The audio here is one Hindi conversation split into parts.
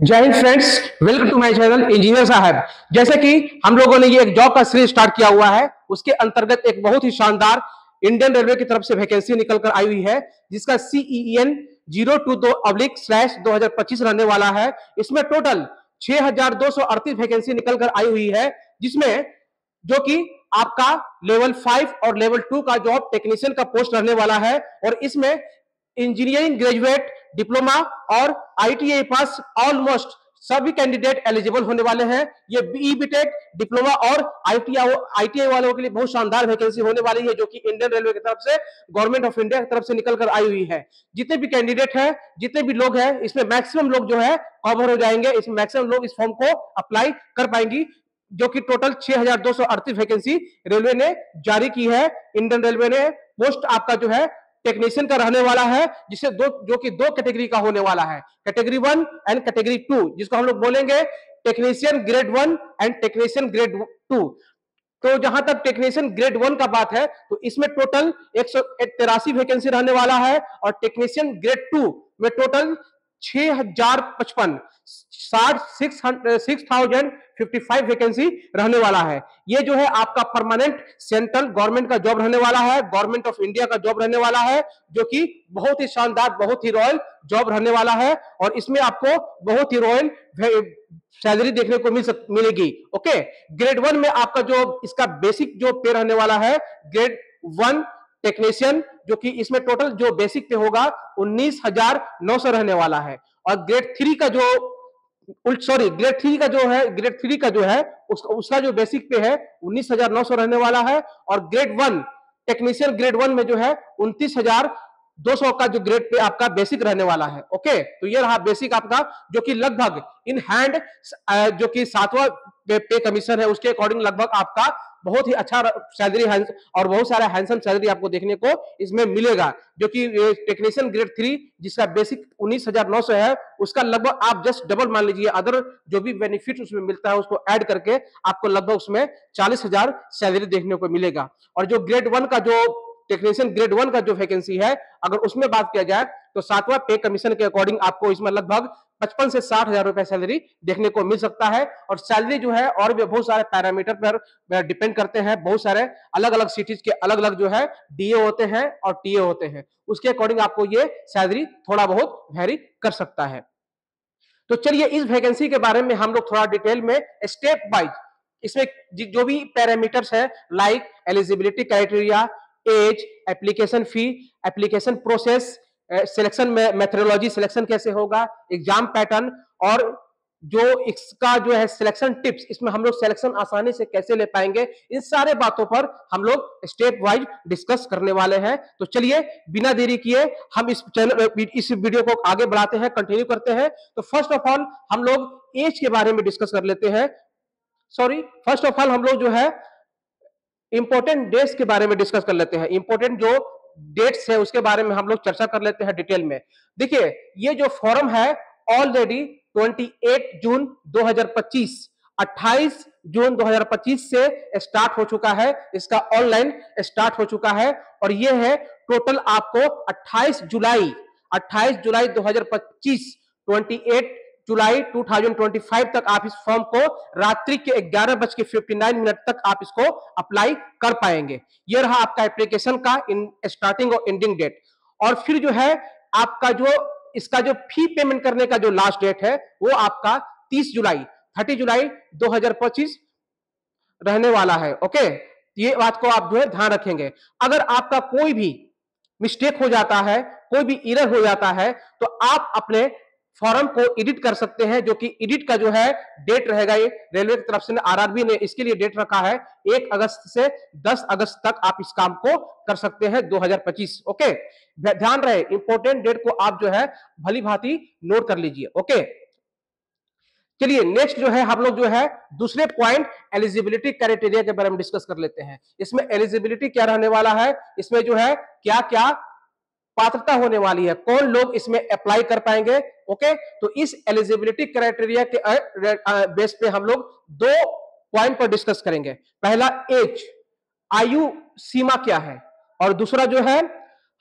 जय हिंद friends, welcome to my channel Engineer Sahab. जैसे कि हम लोगों ने ये एक जॉब का सीरीज स्टार्ट किया हुआ है, उसके अंतर्गत एक बहुत ही शानदार इंडियन रेलवे की तरफ से वैकेंसी निकल कर आई हुई है, जिसका CEN 022//2025 रहने वाला है। इसमें टोटल 6238 वैकेंसी निकल कर आई हुई है, जिसमें जो कि आपका लेवल 5 और लेवल 2 का जॉब टेक्नीशियन का पोस्ट रहने वाला है। और इसमें इंजीनियरिंग ग्रेजुएट, डिप्लोमा और ITI पास ऑलमोस्ट सभी कैंडिडेट एलिजिबल होने वाले हैं। ये BE बीटेक, डिप्लोमा और ITI वालों के लिए बहुत शानदार वैकेंसी होने वाली है, जो कि इंडियन रेलवे की तरफ से, गवर्नमेंट ऑफ इंडिया की तरफ से निकल कर आई हुई है। जितने भी कैंडिडेट हैं, जितने भी लोग हैं, इसमें मैक्सिमम लोग जो है कवर हो जाएंगे। इसमें मैक्सिमम लोग इस फॉर्म को अप्लाई कर पाएंगी, जो कि टोटल 6238 वैकेंसी रेलवे ने जारी की है। इंडियन रेलवे ने पोस्ट आपका जो है टेक्नीशियन का रहने वाला है, जिसे जो कि दो कैटेगरी का होने वाला है, कैटेगरी 1 एंड कैटेगरी 2, जिसको हम लोग बोलेंगे technician grade 1 and technician grade 2। तो जहां तक टेक्नीशियन ग्रेड 1 का बात है, तो इसमें टोटल 183 वैकेंसी रहने वाला है, और टेक्नीशियन ग्रेड 2 में टोटल 6055 6055 वैकेंसी रहने वाला है। ये जो है आपका परमानेंट सेंट्रल गवर्नमेंट का जॉब रहने वाला है, गवर्नमेंट ऑफ इंडिया का जॉब रहने वाला है, जो कि बहुत ही शानदार, बहुत ही रॉयल जॉब रहने वाला है। और इसमें आपको बहुत ही रॉयल सैलरी देखने को मिलेगी। ओके, ग्रेड 1 में आपका जो इसका बेसिक जो पे रहने वाला है, ग्रेड 1 टेक्नीशियन, जो कि इसमें टोटल जो बेसिक पे होगा 19,900 रहने वाला है। और ग्रेड 3 का जो ग्रेड थ्री का जो है उसका जो बेसिक पे है 19,900 रहने वाला है। और ग्रेड 1 टेक्नीशियन ग्रेड 1 में जो है 29,200 का जो ग्रेड पे आपका बेसिक रहने वाला है। ओके, तो ये रहा बेसिक आपका, जो कि लगभग इन हैंड जो कि 7वां पे कमीशन है, उसके अकॉर्डिंग लगभग आपका बहुत ही अच्छा सैलरी और बहुत सारा हैंडसम सैलरी आपको देखने को इसमें मिलेगा। जो कि टेक्नीशियन ग्रेड 3 जिसका बेसिक 19,900 है, उसका लगभग आप जस्ट डबल मान लीजिए, अदर जो भी बेनिफिट उसमें मिलता है उसको ऐड करके आपको लगभग उसमें 40,000 सैलरी देखने को मिलेगा। और जो ग्रेड 1 का जो टेक्नीशियन ग्रेड 1 का जो वैकेंसी है, अगर उसमें बात किया जाए, तो 7वां पे कमीशन के अकॉर्डिंग आपको इसमें लगभग 55 से 60,000 रुपए सैलरी देखने को मिल सकता है। और सैलरी जो है और भी बहुत सारे पैरामीटर पर डिपेंड करते हैं। बहुत सारे अलग अलग सिटीज के अलग अलग जो है DA होते हैं और TA होते हैं, उसके अकॉर्डिंग आपको ये सैलरी थोड़ा बहुत वेरी कर सकता है। तो चलिए इस वैकेंसी के बारे में हम लोग थोड़ा डिटेल में स्टेप वाइज, इसमें जो भी पैरामीटर्स है, like eligibility criteria, age, application fee, application process, selection methodology, selection कैसे होगा, एग्जाम पैटर्न, और जो इसका जो है सिलेक्शन टिप्स, इसमें हम लोग सिलेक्शन आसानी से कैसे ले पाएंगे, इन सारे बातों पर हम लोग स्टेप वाइज डिस्कस करने वाले हैं। तो चलिए बिना देरी किए हम इस वीडियो को आगे बढ़ाते हैं, कंटिन्यू करते हैं। तो फर्स्ट ऑफ ऑल हम लोग एज के बारे में डिस्कस कर लेते हैं। फर्स्ट ऑफ ऑल हम लोग जो है इंपॉर्टेंट डेट्स के बारे में डिस्कस कर लेते हैं। इंपॉर्टेंट जो डेट्स है उसके बारे में हम लोग चर्चा कर लेते हैं डिटेल में। देखिए, ये जो फॉर्म है ऑलरेडी 28 जून 2025, 28 जून 2025 से स्टार्ट हो चुका है, इसका ऑनलाइन स्टार्ट हो चुका है। और ये है टोटल आपको 28 जुलाई 2025, 28 जुलाई 2025 तक आप इस फॉर्म को रात्रि के 11:59 तक आप इसको अप्लाई कर पाएंगे। ये रहा आपका एप्लीकेशन का स्टार्टिंग और एंडिंग डेट। और फिर जो है आपका जो इसका जो फी पेमेंट करने का जो लास्ट डेट है, वो आपका 30 जुलाई 2025 रहने वाला है। ओके, ये बात को आप जो है ध्यान रखेंगे। अगर आपका कोई भी मिस्टेक हो जाता है, कोई भी एरर हो जाता है, तो आप अपने फॉर्म को एडिट कर सकते हैं, जो कि एडिट का जो है डेट रहेगा, ये रेलवे की तरफ से RRB ने इसके लिए डेट रखा है 1 अगस्त से 10 अगस्त तक आप इस काम को कर सकते हैं 2025। ओके, ध्यान रहे इंपॉर्टेंट डेट को आप जो है भली भांति नोट कर लीजिए। ओके, चलिए नेक्स्ट जो है हम लोग जो है दूसरे पॉइंट एलिजिबिलिटी क्राइटेरिया के बारे में डिस्कस कर लेते हैं। इसमें एलिजिबिलिटी क्या रहने वाला है, इसमें जो है क्या क्या पात्रता होने वाली है, कौन लोग इसमें अप्लाई कर पाएंगे। ओके, तो इस एलिजिबिलिटी क्राइटेरिया के बेस पे हम लोग दो पॉइंट पर डिस्कस करेंगे। पहला एज, आयु सीमा क्या है, और दूसरा जो है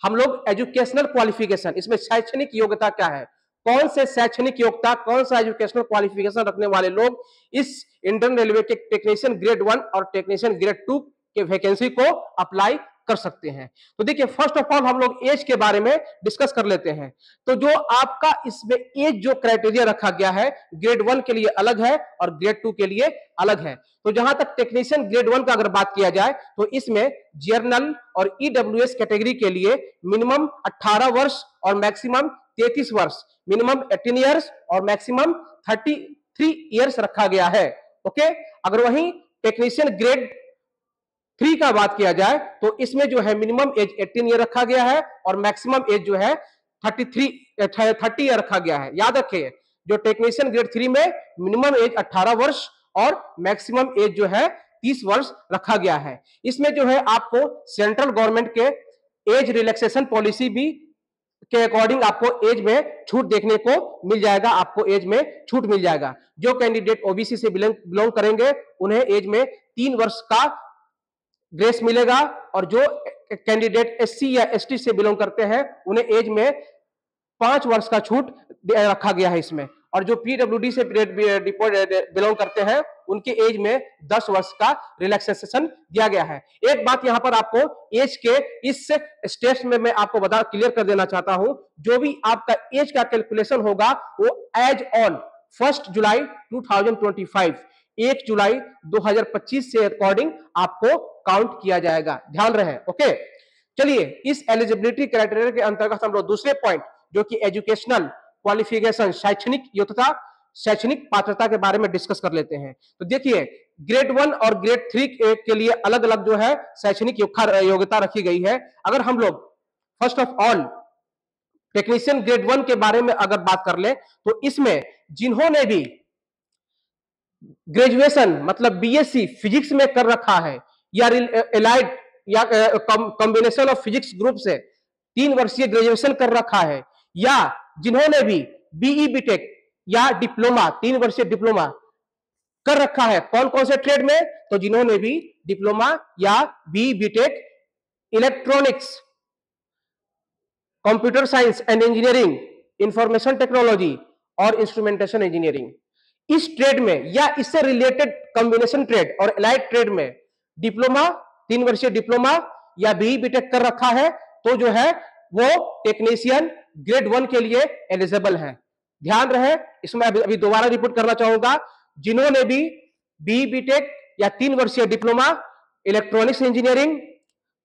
हम लोग एजुकेशनल क्वालिफिकेशन, इसमें शैक्षणिक योग्यता क्या है। कौन से शैक्षणिक योग्यता, कौन सा एजुकेशनल क्वालिफिकेशन रखने वाले लोग इस इंडियन रेलवे के टेक्नीशियन ग्रेड 1 और टेक्नीशियन ग्रेड 2 के वैकेंसी को अप्लाई कर सकते हैं। तो देखिए, फर्स्ट ऑफ ऑल हम लोग एज के बारे में डिस्कस कर लेते हैं। तो जो आपका इसमें एज जो क्राइटेरिया रखा गया है, ग्रेड 1 के लिए अलग है और ग्रेड 2 के लिए अलग है। तो जहां तक टेक्नीशियन ग्रेड 1 का अगर बात किया जाए तो इसमें जर्नल और ईडब्ल्यूएस कैटेगरी के लिए मिनिमम 18 वर्ष और मैक्सिमम 33 वर्ष, मिनिमम 18 ईयर्स और मैक्सिमम 33 ईयर्स रखा गया है। ओके, अगर वहीं टेक्नीशियन ग्रेड 3 का बात किया जाए तो इसमें जो है मिनिमम एज 18 ईयर रखा गया है और मैक्सिमम एज जो है 30 ईयर रखा गया है। याद रखिए, जो टेक्नीशियन ग्रेड 3 में मिनिमम एज 18 वर्ष और मैक्सिमम एज जो है 30 वर्ष रखा गया है। इसमें जो है आपको सेंट्रल गवर्नमेंट के एज रिलैक्सेशन पॉलिसी भी के अकॉर्डिंग आपको एज में छूट देखने को मिल जाएगा, आपको एज में छूट मिल जाएगा। जो कैंडिडेट ओबीसी से बिलोंग करेंगे उन्हें एज में 3 वर्ष का ग्रेस मिलेगा और जो कैंडिडेट एससी या एसटी से बिलोंग करते हैं उन्हें एज में 5 वर्ष का छूट रखा गया है इसमें। और जो पीडब्ल्यूडी से बिलोंग करते हैं उनके एज में 10 वर्ष का रिलैक्सेशन दिया गया है। एक बात यहां पर आपको एज के इस स्टेप्स में मैं आपको क्लियर कर देना चाहता हूं, जो भी आपका एज का कैलकुलेशन होगा वो एज ऑन 1 जुलाई 2025, 1 जुलाई 2025 से अकॉर्डिंग आपको काउंट किया जाएगा, ध्यान रहे। ओके, चलिए इस एलिजिबिलिटी क्राइटेरिया के अंतर्गत हम लोग दूसरे पॉइंट जो कि एजुकेशनल क्वालिफिकेशन, शैक्षणिक योग्यता, शैक्षणिक पात्रता के बारे में डिस्कस कर लेते हैं। तो देखिए, ग्रेड 1 और ग्रेड 3 के लिए अलग अलग जो है शैक्षणिक योग्यता रखी गई है। अगर हम लोग first of all technician grade 1 के बारे में अगर बात कर ले तो इसमें जिन्होंने भी ग्रेजुएशन मतलब बीएससी फिजिक्स में कर रखा है या एलाइड या कॉम्बिनेशन ऑफ फिजिक्स ग्रुप से 3 वर्षीय ग्रेजुएशन कर रखा है, या जिन्होंने भी बीई बीटेक या डिप्लोमा 3 वर्षीय डिप्लोमा कर रखा है, कौन कौन से ट्रेड में, तो जिन्होंने भी डिप्लोमा या BE BTech electronics, computer science and engineering, information technology और इंस्ट्रूमेंटेशन इंजीनियरिंग, इस ट्रेड में या इससे रिलेटेड कॉम्बिनेशन ट्रेड और एलाइड ट्रेड में डिप्लोमा 3 वर्षीय डिप्लोमा या बीई बीटेक कर रखा है, तो जो है वो टेक्नीशियन ग्रेड 1 के लिए एलिजिबल है। ध्यान रहे, इसमें अभी दोबारा रिपीट करना चाहूंगा, जिन्होंने भी बीई बीटेक या 3 वर्षीय diploma electronics engineering,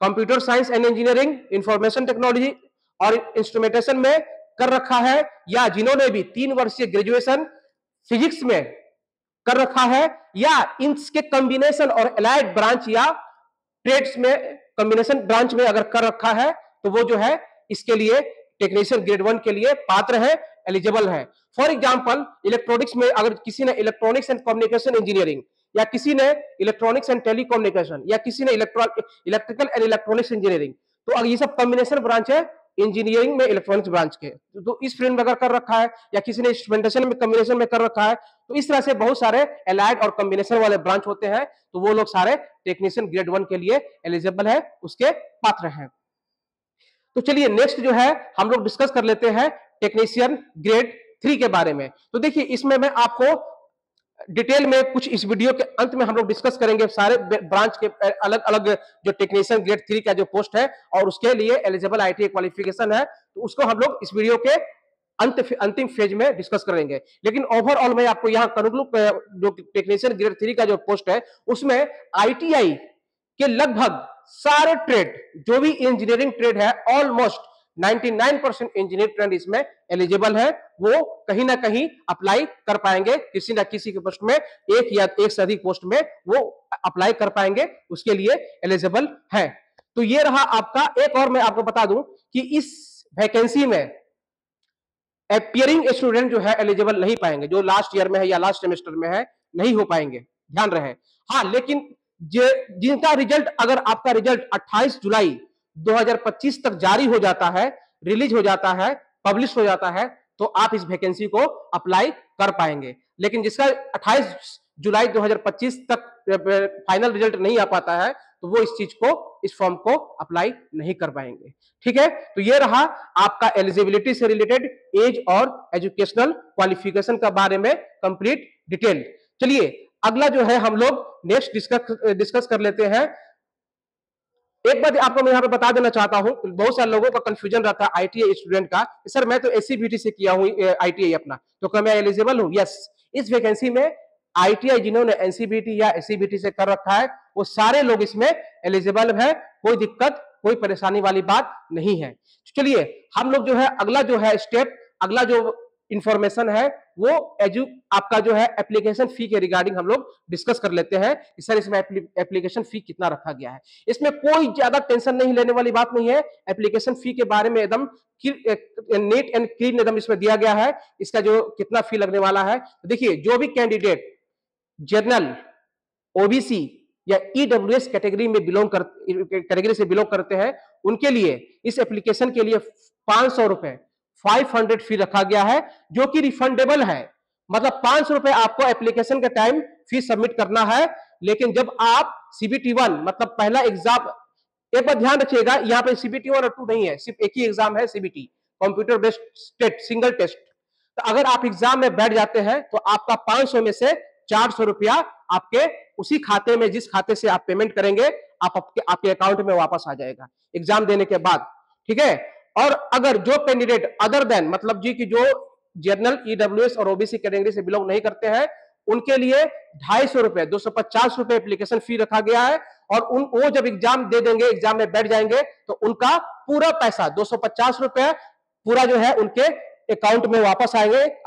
computer science and engineering, information technology और इंस्ट्रूमेंटेशन में कर रखा है, या जिन्होंने भी 3 वर्षीय ग्रेजुएशन फिजिक्स में कर रखा है, या इनके कॉम्बिनेशन और एलाइड ब्रांच या ट्रेड्स में कॉम्बिनेशन ब्रांच में अगर कर रखा है, तो वो जो है इसके लिए टेक्नीशियन ग्रेड 1 के लिए पात्र है, एलिजिबल है। फॉर एग्जांपल, इलेक्ट्रॉनिक्स में अगर किसी ने इलेक्ट्रॉनिक्स एंड कम्युनिकेशन इंजीनियरिंग, या किसी ने इलेक्ट्रॉनिक्स एंड टेलीकम्युनिकेशन, या किसी ने इलेक्ट्रिकल एंड इलेक्ट्रॉनिक्स इंजीनियरिंग, तो अगर ये सब कॉम्बिनेशन ब्रांच है इंजीनियरिंग में इलेक्ट्रॉनिक्स ब्रांच के, तो इस फील्ड में अगर कर रखा है, या किसी ने इंस्ट्रूमेंटेशन में कॉम्बिनेशन में कर रखा है, तो इस तरह से बहुत सारे एलाइड और कॉम्बिनेशन वाले ब्रांच होते हैं, तो वो लोग सारे टेक्नीशियन ग्रेड 1 के लिए एलिजिबल है, उसके पात्र हैं। तो चलिए नेक्स्ट जो है हम लोग डिस्कस कर लेते हैं टेक्नीशियन ग्रेड 3 के बारे में। तो देखिए, इसमें मैं आपको डिटेल में कुछ इस वीडियो के अंत में हम लोग डिस्कस करेंगे सारे ब्रांच के अलग अलग जो टेक्नीशियन ग्रेड 3 का जो पोस्ट है और उसके लिए एलिजिबल आईटीआई क्वालिफिकेशन है, तो उसको हम लोग इस वीडियो के अंतिम फेज में डिस्कस करेंगे। लेकिन ओवरऑल मैं आपको यहाँ कनुग्लू जो टेक्नीशियन ग्रेड 3 का जो पोस्ट है उसमें आईटीआई के लगभग सारे ट्रेड, जो भी इंजीनियरिंग ट्रेड है, ऑलमोस्ट 99% इंजीनियरिंग ट्रेड इसमें एलिजिबल है, वो कहीं ना कहीं अप्लाई कर पाएंगे, किसी ना किसी के पोस्ट में, एक या एक से अधिक पोस्ट में वो अप्लाई कर पाएंगे, उसके लिए एलिजिबल है। तो ये रहा आपका। एक और मैं आपको बता दूं कि इस वैकेंसी में अपियरिंग स्टूडेंट जो है एलिजिबल नहीं पाएंगे, जो लास्ट ईयर में है या लास्ट सेमेस्टर में है, नहीं हो पाएंगे, ध्यान रहे। हाँ, लेकिन जिनका रिजल्ट, अगर आपका रिजल्ट 28 जुलाई 2025 तक जारी हो जाता है, रिलीज हो जाता है, पब्लिश हो जाता है, तो आप इस वैकेंसी को अप्लाई कर पाएंगे। लेकिन जिसका 28 जुलाई 2025 तक फाइनल रिजल्ट नहीं आ पाता है, तो वो इस चीज को इस फॉर्म को अप्लाई नहीं कर पाएंगे। ठीक है, तो ये रहा आपका एलिजिबिलिटी से रिलेटेड एज और एजुकेशनल क्वालिफिकेशन का बारे में कंप्लीट डिटेल। चलिए अगला जो है हम लोग नेक्स्ट डिस्कस कर लेते हैं। एक बात आपको मैं यहाँ पे बता देना चाहता हूँ, बहुत सारे लोगों का कंफ्यूजन रहता है आईटीआई स्टूडेंट का, सर मैं तो एससीबीटी से किया हूँ आईटीआई अपना, तो क्या मैं एलिजिबल हूँ? यस, इस वैकेंसी में आईटीआई जिन्होंने एनसीबीटी या एससीबीटी से कर रखा है वो सारे लोग इसमें एलिजिबल है, कोई दिक्कत कोई परेशानी वाली बात नहीं है। चलिए हम लोग जो है अगला जो है स्टेप, अगला जो इंफॉर्मेशन है वो आपका जो है एप्लीकेशन फी के रिगार्डिंग हम लोग डिस्कस कर लेते हैं कि सर इसमें एप्लीकेशन फी कितना रखा गया है। इसमें कोई ज्यादा टेंशन नहीं लेने वाली बात नहीं है, एप्लीकेशन फी के बारे में एकदम नीट एंड क्लीन एकदम इसमें दिया गया है, इसका जो कितना फी लगने वाला है। देखिए जो भी कैंडिडेट जनरल, ओबीसी या ईडब्ल्यूएस कैटेगरी में कैटेगरी से बिलोंग करते हैं उनके लिए इस एप्लीकेशन के लिए 500 रुपए 500 फी रखा गया है, जो कि रिफंडेबल है। मतलब 500 रुपए आपको एप्लीकेशन के टाइम फी सबमिट करना है, लेकिन जब आप सीबीटी 1 मतलब पहला एग्जाम, एक बार ध्यान रखिएगा यहाँ पे सीबीटी 1 और 2 नहीं है, सिर्फ एक ही एग्जाम है CBT, computer based test, single test. तो अगर आप एग्जाम में बैठ जाते हैं तो आपका 500 में से 400 रुपया आपके उसी खाते में, जिस खाते से आप पेमेंट करेंगे आपके अकाउंट में वापस आ जाएगा एग्जाम देने के बाद। ठीक है, और अगर जो कैंडिडेट अदर देन मतलब जी की जो जनरल, ईडब्ल्यूएस और ओबीसी कैटेगरी से बिलोंग नहीं करते हैं उनके लिए 250 रुपए 250 रुपए एप्लीकेशन फी रखा गया है, और वो जब एग्जाम दे देंगे, एग्जाम में बैठ जाएंगे तो उनका पूरा पैसा 250 रुपए पूरा जो है उनके अकाउंट में वापस आ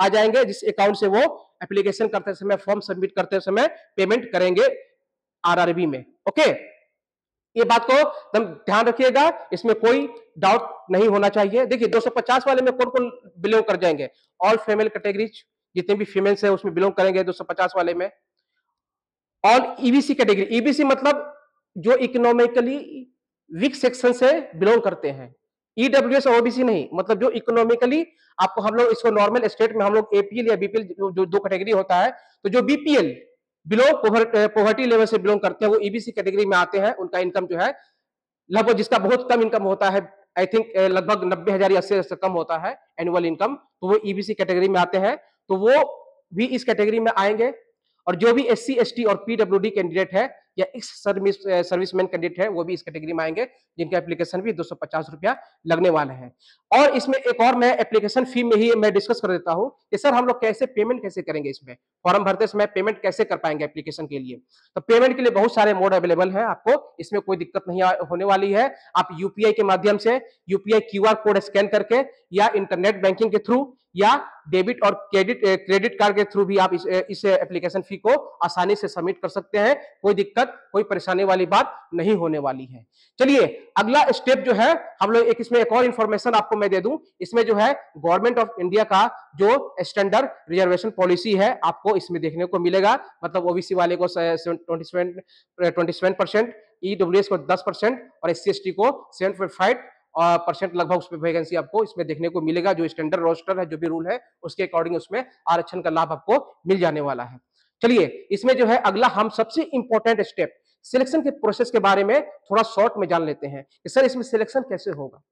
जाएंगे, जिस अकाउंट से वो एप्लीकेशन करते समय, फॉर्म सबमिट करते समय पेमेंट करेंगे आरआरबी में। ओके, ये बात को एकदम ध्यान रखिएगा, इसमें कोई डाउट नहीं होना चाहिए। देखिए 250 वाले में कौन कौन बिलोंग कर जाएंगे? ऑल फीमेल कैटेगरीज, जितने भी फीमेल्स है उसमें बिलोंग करेंगे 250 वाले में। ऑल ईबीसी कैटेगरी, ईबीसी मतलब जो इकोनॉमिकली वीक सेक्शन से बिलोंग करते हैं, ईडब्ल्यूएस और ओबीसी नहीं, मतलब जो इकोनॉमिकली आपको, हम लोग इसको नॉर्मल स्टेट में हम लोग एपीएल या बीपीएल जो दो कैटेगरी होता है, तो जो बीपीएल बिलो पॉवर्टी लेवल से बिलोंग करते हैं वो ईबीसी कैटेगरी में आते हैं। उनका इनकम जो है लगभग, जिसका बहुत कम इनकम होता है, आई थिंक लगभग 90,000 या 80,000 से कम होता है एनुअल इनकम, तो वो ईबीसी कैटेगरी में आते हैं, तो वो भी इस कैटेगरी में आएंगे। और जो भी एससी एसटी और पीडब्ल्यूडी कैंडिडेट है या एक्स सर्विसमैन कैंडिडेट है वो भी इस कैटेगरी में आएंगे, जिनका एप्लीकेशन भी 250 रुपया लगने वाला है। और इसमें एक और मैं एप्लीकेशन फी में ही मैं डिस्कस कर देता हूं कि सर हम लोग कैसे पेमेंट कैसे करेंगे, इसमें फॉर्म भरते समय पेमेंट कैसे कर पाएंगे एप्लीकेशन के लिए। तो पेमेंट के लिए बहुत सारे मोड अवेलेबल है, आपको इसमें कोई दिक्कत नहीं होने वाली है। आप यूपीआई के माध्यम से, यूपीआई क्यूआर कोड स्कैन करके या इंटरनेट बैंकिंग के थ्रू या डेबिट और क्रेडिट कार्ड के थ्रू भी आप इस एप्लीकेशन फी को आसानी से सबमिट कर सकते हैं, कोई दिक्कत कोई परेशानी वाली बात नहीं होने वाली है। चलिए अगला स्टेप जो है हम लोग इसमें एक और इंफॉर्मेशन आपको मैं दे दूं, इसमें जो है गवर्नमेंट ऑफ इंडिया का जो स्टैंडर्ड रिजर्वेशन पॉलिसी है आपको इसमें देखने को मिलेगा। मतलब ओबीसी वाले को 27%, ईडब्ल्यूएस को 10% और एससी एसटी को 7.5% लगभग उसमें वैकेंसी आपको इसमें देखने को मिलेगा। जो स्टैंडर्ड रोस्टर है, जो भी रूल है उसके अकॉर्डिंग उसमें आरक्षण का लाभ आपको मिल जाने वाला है। चलिए इसमें जो है अगला हम सबसे इंपॉर्टेंट स्टेप सिलेक्शन के प्रोसेस के बारे में थोड़ा शॉर्ट में जान लेते हैं कि सर इसमें सिलेक्शन कैसे होगा।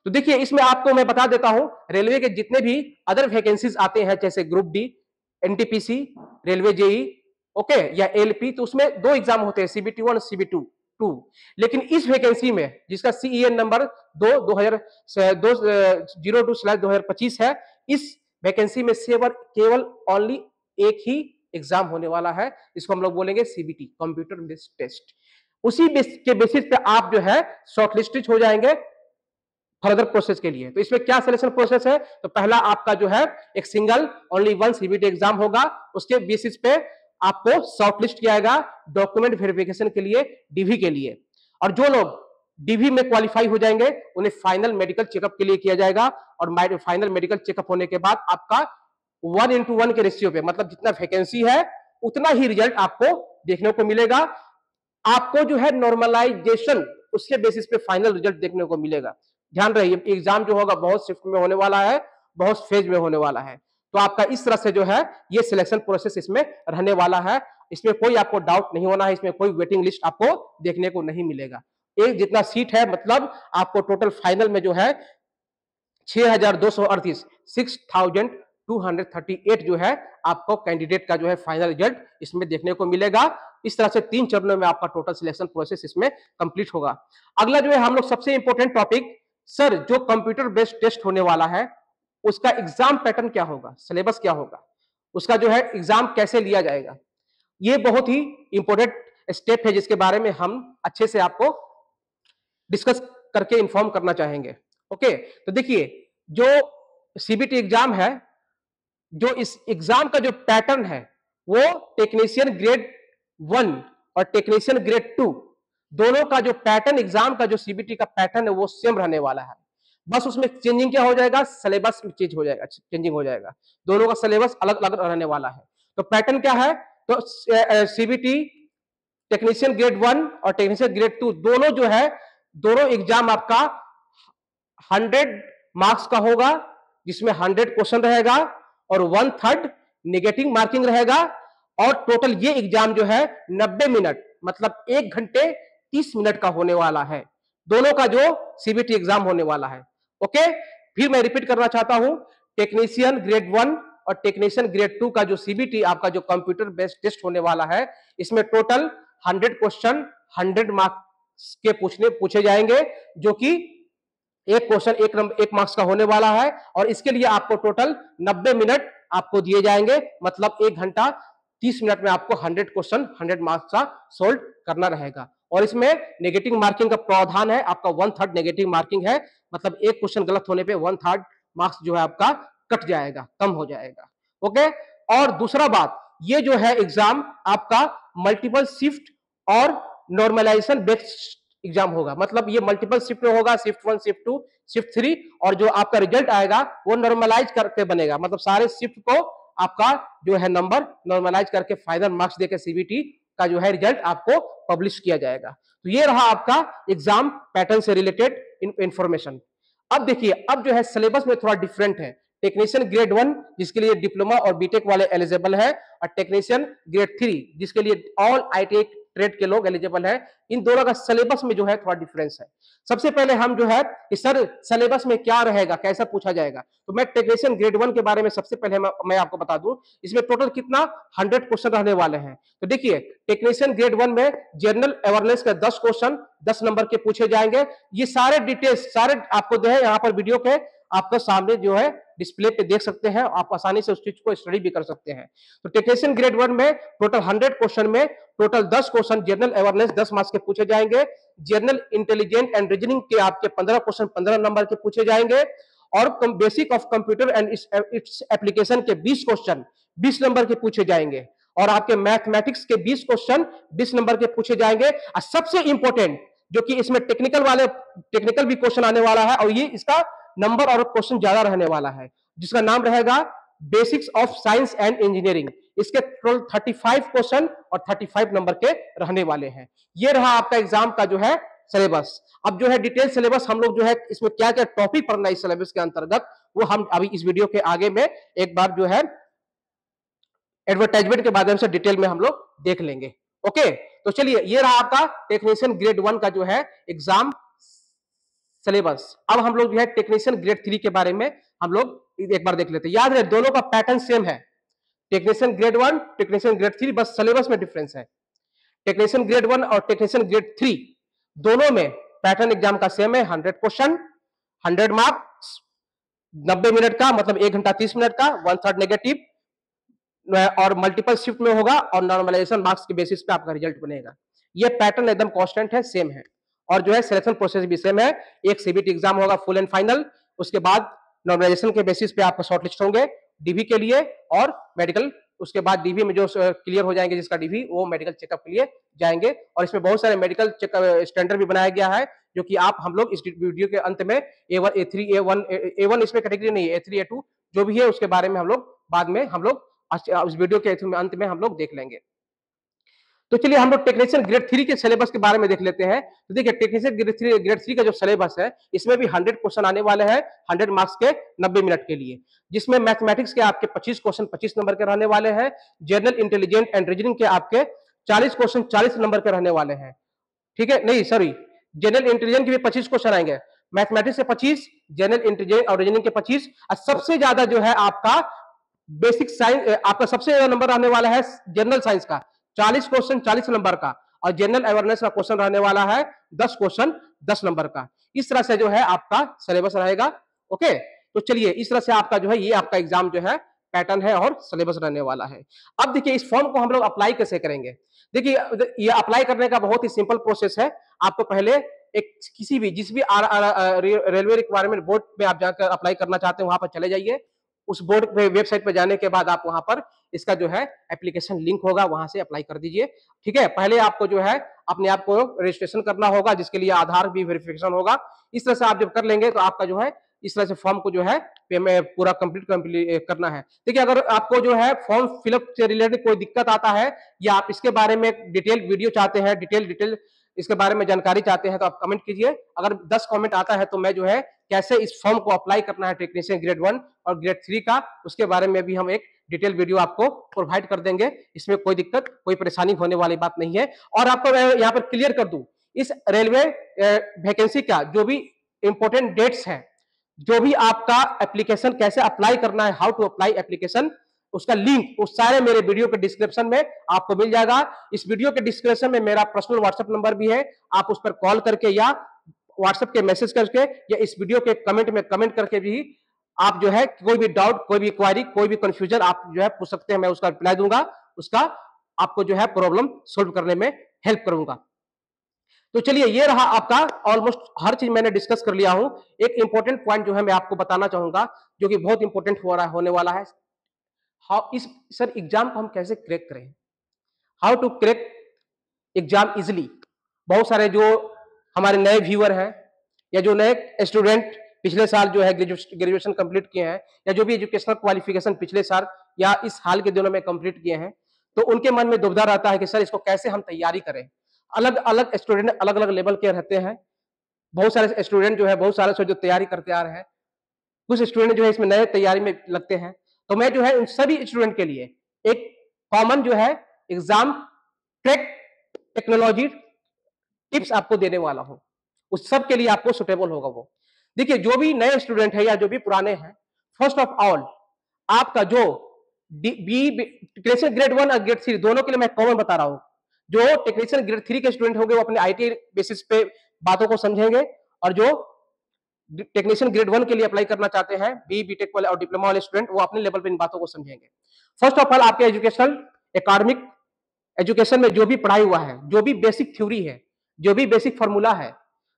तो देखिए इसमें आपको मैं बता देता हूं, रेलवे के जितने भी अदर वैकेंसीज आते हैं जैसे group D, NTPC, railway JE, okay, या एलपी, तो उसमें दो एग्जाम होते हैं, सीबीटी 1 और सीबीटी 2। लेकिन इस वैकेंसी में जिसका सीईएन नंबर 02/2025 है, इस वैकेंसी में केवल ओनली एक ही एग्जाम होने वाला है, इसको हम लोग बोलेंगे सीबीटी, कंप्यूटर बेस्ड टेस्ट। उसी के बेसिस पे आप जो है शॉर्टलिस्टेड हो जाएंगे फर्दर प्रोसेस के लिए। तो इसमें क्या सिलेक्शन प्रोसेस है, तो पहला आपका जो है एक single only one CBT exam होगा, उसके बेसिस पे आपको शॉर्टलिस्ट किया जाएगा डॉक्यूमेंट वेरिफिकेशन के लिए, डीवी के लिए। और जो लोग डीवी में क्वालिफाई हो जाएंगे उन्हें फाइनल मेडिकल चेकअप के लिए किया जाएगा, और फाइनल मेडिकल चेकअप होने के बाद आपका 1:1 के रेशियो पे, मतलब जितना वैकेंसी है उतना ही रिजल्ट आपको देखने को मिलेगा। आपको जो है नॉर्मलाइजेशन उसके बेसिस पे फाइनल रिजल्ट देखने को मिलेगा। ध्यान रहिए एग्जाम जो होगा बहुत शिफ्ट में होने वाला है, बहुत फेज में होने वाला है। तो आपका इस तरह से जो है ये सिलेक्शन प्रोसेस इसमें रहने वाला है, इसमें कोई आपको डाउट नहीं होना है, इसमें कोई वेटिंग लिस्ट आपको देखने को नहीं मिलेगा। एक जितना सीट है, मतलब आपको टोटल फाइनल में जो है 6238 6238 जो है आपको कैंडिडेट का जो है फाइनल रिजल्ट इसमें देखने को मिलेगा। इस तरह से 3 चरणों में आपका टोटल सिलेक्शन प्रोसेस इसमें कंप्लीट होगा। अगला जो है हम लोग सबसे इंपॉर्टेंट टॉपिक, सर जो कंप्यूटर बेस्ड टेस्ट होने वाला है उसका एग्जाम पैटर्न क्या होगा, सिलेबस क्या होगा, उसका जो है एग्जाम कैसे लिया जाएगा। ये बहुत ही इंपॉर्टेंट स्टेप है जिसके बारे में हम अच्छे से आपको डिस्कस करके इन्फॉर्म करना चाहेंगे। ओके, तो देखिए जो सीबीटी एग्जाम है, जो इस एग्जाम का जो पैटर्न है वो टेक्नीशियन ग्रेड 1 और टेक्नीशियन ग्रेड 2 दोनों का जो पैटर्न, एग्जाम का जो सीबीटी का पैटर्न है वो सेम रहने वाला है। बस उसमें चेंजिंग क्या हो जाएगा, सिलेबस में चेंज हो जाएगा, चेंजिंग हो जाएगा। दोनों का सिलेबस अलग अलग रहने वाला है। तो पैटर्न क्या है, तो सीबीटी टेक्नीशियन ग्रेड 1 और टेक्नीशियन ग्रेड 2 दोनों जो है, दोनों एग्जाम आपका 100 मार्क्स का होगा, जिसमें 100 क्वेश्चन रहेगा और 1/3 नेगेटिव मार्किंग रहेगा। और टोटल ये एग्जाम जो है 90 मिनट मतलब 1 घंटे 30 मिनट का होने वाला है, दोनों का जो सीबीटी एग्जाम होने वाला है। ओके, फिर मैं रिपीट करना चाहता हूं, टेक्नीशियन ग्रेड 1 और टेक्नीशियन ग्रेड 2 का जो सीबीटी आपका जो कंप्यूटर बेस्ड टेस्ट होने वाला है, इसमें टोटल 100 क्वेश्चन 100 मार्क्स के पूछे जाएंगे, जो कि एक क्वेश्चन एक मार्क्स का होने वाला है। और इसके लिए आपको टोटल 90 मिनट आपको दिए जाएंगे, मतलब 1 घंटा 30 मिनट में आपको 100 क्वेश्चन 100 मार्क्स का सोल्व करना रहेगा। और इसमें नेगेटिव मार्किंग का प्रावधान है, आपका 1/3 नेगेटिव मार्किंग है, मतलब एक क्वेश्चन गलत होने पे 1/3 मार्क्स जो है आपका कट जाएगा, कम हो जाएगा। ओके, और दूसरा बात, ये जो है एग्जाम आपका मल्टीपल शिफ्ट और नॉर्मलाइजेशन बेस्ड एग्जाम होगा, मतलब ये मल्टीपल शिफ्ट में होगा, शिफ्ट 1 शिफ्ट 2 शिफ्ट 3, और जो आपका रिजल्ट आएगा वो नॉर्मलाइज करके बनेगा, मतलब सारे शिफ्ट को आपका जो है नंबर नॉर्मलाइज करके फाइनल मार्क्स देकर सीबीटी का जो है रिजल्ट आपको पब्लिश किया जाएगा। तो ये रहा आपका एग्जाम पैटर्न से रिलेटेड इंफॉर्मेशन। अब देखिए, अब जो है सिलेबस में थोड़ा डिफरेंट है। टेक्नीशियन ग्रेड 1 जिसके लिए डिप्लोमा और बीटेक वाले एलिजिबल है, और टेक्नीशियन ग्रेड 3 जिसके लिए ऑल आईटीआई ट्रेड के लोग एलिजिबल है। इन दोनों का सिलेबस में जो है थोड़ा डिफरेंस है। सबसे पहले हम जो है कि सर सिलेबस में क्या रहेगा, कैसा पूछा जाएगा, तो मैं टेक्नीशियन ग्रेड 1 के बारे में सबसे पहले मैं आपको बता दूं, इसमें टोटल कितना 100 क्वेश्चन रहने वाले हैं। तो देखिए, टेक्नीशियन ग्रेड 1 में जनरल अवेयरनेस का 10 क्वेश्चन 10 नंबर के पूछे जाएंगे। ये सारे डिटेल्स सारे आपको जो है यहाँ पर वीडियो के आपके सामने जो है डिस्प्ले पे देख सकते हैं, आप आसानी से उस चीज को स्टडी भी कर सकते हैं। तो टेक्नीशियन ग्रेड 1 में टोटल 100 क्वेश्चन में total 10 question general awareness 10 marks के पूछे जाएंगे। जनरल इंटेलिजेंट एंड रीजनिंग के आपके 15 क्वेश्चन 15 नंबर के पूछे जाएंगे। और basic of computer and its application के 20 क्वेश्चन 20 नंबर के पूछे जाएंगे। और आपके मैथमेटिक्स के 20 क्वेश्चन 20 नंबर के पूछे जाएंगे। और सबसे इंपॉर्टेंट जो कि इसमें टेक्निकल भी क्वेश्चन आने वाला है, और ये इसका नंबर और क्वेश्चन ज्यादा रहने वाला है, जिसका नाम रहेगा basics of science and engineering. इसके 35 क्वेश्चन और 35 नंबर के रहने वाले हैं। ये रहा आपका एग्जाम का जो है सिलेबस। अब जो है डिटेल सिलेबस हम लोग जो है इसमें क्या क्या टॉपिक पढ़ना है इस सिलेबस के अंतर्गत, वो हम अभी इस वीडियो के आगे में एक बार जो है एडवर्टाइजमेंट के माध्यम से डिटेल में हम लोग देख लेंगे। ओके, तो चलिए, ये रहा आपका टेक्नीशियन ग्रेड 1 का जो है एग्जाम सिलेबस। अब हम लोग जो है टेक्नीशियन ग्रेड 3 के बारे में हम लोग एक बार देख लेते हैं। याद रहे, दोनों का पैटर्न सेम है, टेक्नीशियन ग्रेड 1 टेक्नीशियन ग्रेड 3, बस सिलेबस में डिफरेंस है। टेक्नीशियन ग्रेड 1 और टेक्नीशियन ग्रेड 3 दोनों में पैटर्न एग्जाम का सेम है। 100 क्वेश्चन 100 मार्क्स 90 मिनट का, मतलब 1 घंटा 30 मिनट का, 1/3 नेगेटिव, और मल्टीपल शिफ्ट में होगा, और नॉर्मलाइजेशन मार्क्स के बेसिस पे आपका रिजल्ट बनेगा। ये पैटर्न एकदम कांस्टेंट है, सेम है। और जो है सिलेक्शन प्रोसेस भी सेम है। एक सीबीटी एग्जाम होगा फुल एंड फाइनल, उसके बाद नॉर्मलाइजेशन के बेसिस पे आपका शॉर्टलिस्ट होंगे डीवी के लिए और मेडिकल। उसके बाद डीवी में जो क्लियर हो जाएंगे जिसका डीवी, वो मेडिकल चेकअप के लिए जाएंगे। और इसमें बहुत सारे मेडिकल चेकअप स्टैंडर्ड भी बनाया गया है, जो कि आप हम लोग इस वीडियो के अंत में A1 A3 A1 इसमें कैटेगरी नहीं है, A3 A2 जो भी है उसके बारे में हम लोग बाद में हम लोग उस वीडियो के अंत में हम लोग देख लेंगे। तो चलिए हम लोग टेक्नीशियन ग्रेड 3 के सिलेबस के बारे में देख लेते हैं। तो देखिए, टेक्नीशियन ग्रेड 3 का जो सिलेबस है, इसमें भी 100 क्वेश्चन आने वाले हैं 100 मार्क्स के 90 मिनट के लिए, जिसमें मैथमेटिक्स के आपके 25 क्वेश्चन 25 नंबर के रहने वाले हैं। जनरल इंटेलिजेंट एंड रीजनिंग के आपके 40 क्वेश्चन 40 नंबर के रहने वाले हैं। ठीक है, नहीं सॉरी, जनरल इंटेलिजेंस के भी 25 क्वेश्चन आएंगे, मैथमेटिक्स से 25, जनरल इंटेलिजेंस और रीजनिंग के 25, और सबसे ज्यादा जो है आपका बेसिक साइंस, आपका सबसे ज्यादा नंबर आने वाला है जनरल साइंस का 40 क्वेश्चन 40 नंबर का, और जनरल अवेयरनेस का क्वेश्चन रहने वाला है 10 क्वेश्चन 10 नंबर का। इस तरह से जो है आपका सिलेबस रहेगा। ओके, तो चलिए इस तरह से आपका जो है ये आपका एग्जाम जो है पैटर्न है और सिलेबस रहने वाला है। अब देखिए इस फॉर्म को हम लोग अप्लाई कैसे करेंगे। देखिए ये अप्लाई करने का बहुत ही सिंपल प्रोसेस है। आपको पहले एक किसी भी जिस भी रेलवे रिक्वायरमेंट बोर्ड में आप जाकर अप्लाई करना चाहते हैं वहां पर चले जाइए। उस बोर्ड पे वेबसाइट पे जाने के बाद आप वहां पर इसका जो है एप्लीकेशन लिंक होगा, वहां से अप्लाई कर दीजिए। ठीक है, पहले आपको जो है अपने आप को रजिस्ट्रेशन करना होगा, जिसके लिए आधार भी वेरिफिकेशन होगा। इस तरह से आप जब कर लेंगे तो आपका जो है इस तरह से फॉर्म को जो है पूरा कंप्लीट करना है। देखिए अगर आपको जो है फॉर्म फिलअप से रिलेटेड कोई दिक्कत आता है या आप इसके बारे में डिटेल वीडियो चाहते हैं, डिटेल इसके बारे में जानकारी चाहते हैं, तो आप कमेंट कीजिए। अगर 10 कमेंट आता है तो मैं जो है कैसे इस फॉर्म को अप्लाई करना है टेक्नीशियन ग्रेड 1 और ग्रेड 3 का, उसके बारे में भी हम एक डिटेल वीडियो आपको प्रोवाइड कर देंगे। इसमें कोई दिक्कत कोई परेशानी होने वाली बात नहीं है। और आपको मैं यहाँ पर क्लियर कर दूं, इस रेलवे वैकेंसी का जो भी इंपॉर्टेंट डेट्स है, जो भी आपका एप्लीकेशन कैसे अप्लाई करना है, हाउ टू अप्लाई एप्लीकेशन, उसका लिंक उस सारे मेरे वीडियो के डिस्क्रिप्शन में आपको मिल जाएगा। इस वीडियो के डिस्क्रिप्शन में मेरा पर्सनल व्हाट्सएप नंबर भी है, आप उस पर कॉल करके या व्हाट्सएप के मैसेज करके या इस वीडियो के कमेंट में कमेंट करके भी आप जो है कोई भी डाउट, कोई भी क्वारी, कोई भी कंफ्यूजन आप जो है पूछ सकते हैं। मैं उसका रिप्लाई दूंगा, उसका आपको जो है प्रॉब्लम सोल्व करने में हेल्प करूंगा। तो चलिए ये रहा आपका, ऑलमोस्ट हर चीज मैंने डिस्कस कर लिया हूं। एक इंपॉर्टेंट पॉइंट जो है मैं आपको बताना चाहूंगा, जो कि बहुत इंपॉर्टेंट होने वाला है। हाउ इस सर एग्जाम को हम कैसे क्रैक करें, how to crack exam easily. बहुत सारे जो हमारे नए व्यूअर हैं या जो नए स्टूडेंट पिछले साल जो है ग्रेजुएशन कंप्लीट किए हैं, या जो भी एजुकेशनल क्वालिफिकेशन पिछले साल या इस हाल के दिनों में कंप्लीट किए हैं, तो उनके मन में दुविधा रहता है कि सर इसको कैसे हम तैयारी करें। अलग अलग स्टूडेंट अलग अलग लेवल के रहते हैं। बहुत सारे स्टूडेंट जो है बहुत सारे से जो तैयारी करते आ रहे हैं, कुछ स्टूडेंट जो है इसमें नए तैयारी में लगते हैं। तो मैं जो है उन सभी स्टूडेंट के लिए एक कॉमन जो है एग्जाम क्रैक टेक्नोलॉजी टिप्स आपको देने वाला हूं। उस सब के लिए आपको सुटेबल होगा वो। देखिए जो भी नए स्टूडेंट है या जो भी पुराने हैं, फर्स्ट ऑफ ऑल आपका जो टेक्नीशियन ग्रेड 1 और ग्रेड 3 दोनों के लिए मैं कॉमन बता रहा हूं। जो टेक्नीशियन ग्रेड 3 के स्टूडेंट होंगे वो अपने आईटी बेसिस पे बातों को समझेंगे, और जो टेक्नीशियन ग्रेड 1 के लिए अप्लाई करना चाहते हैं, बीटेक वाले और डिप्लोमा वाले स्टूडेंट, वो अपने लेवल पे इन बातों को समझेंगे। फर्स्ट ऑफ ऑल आपके एजुकेशनल एकेडमिक एजुकेशन में जो भी पढ़ाई हुआ है, जो भी बेसिक थ्योरी है, जो भी बेसिक फॉर्मूला है,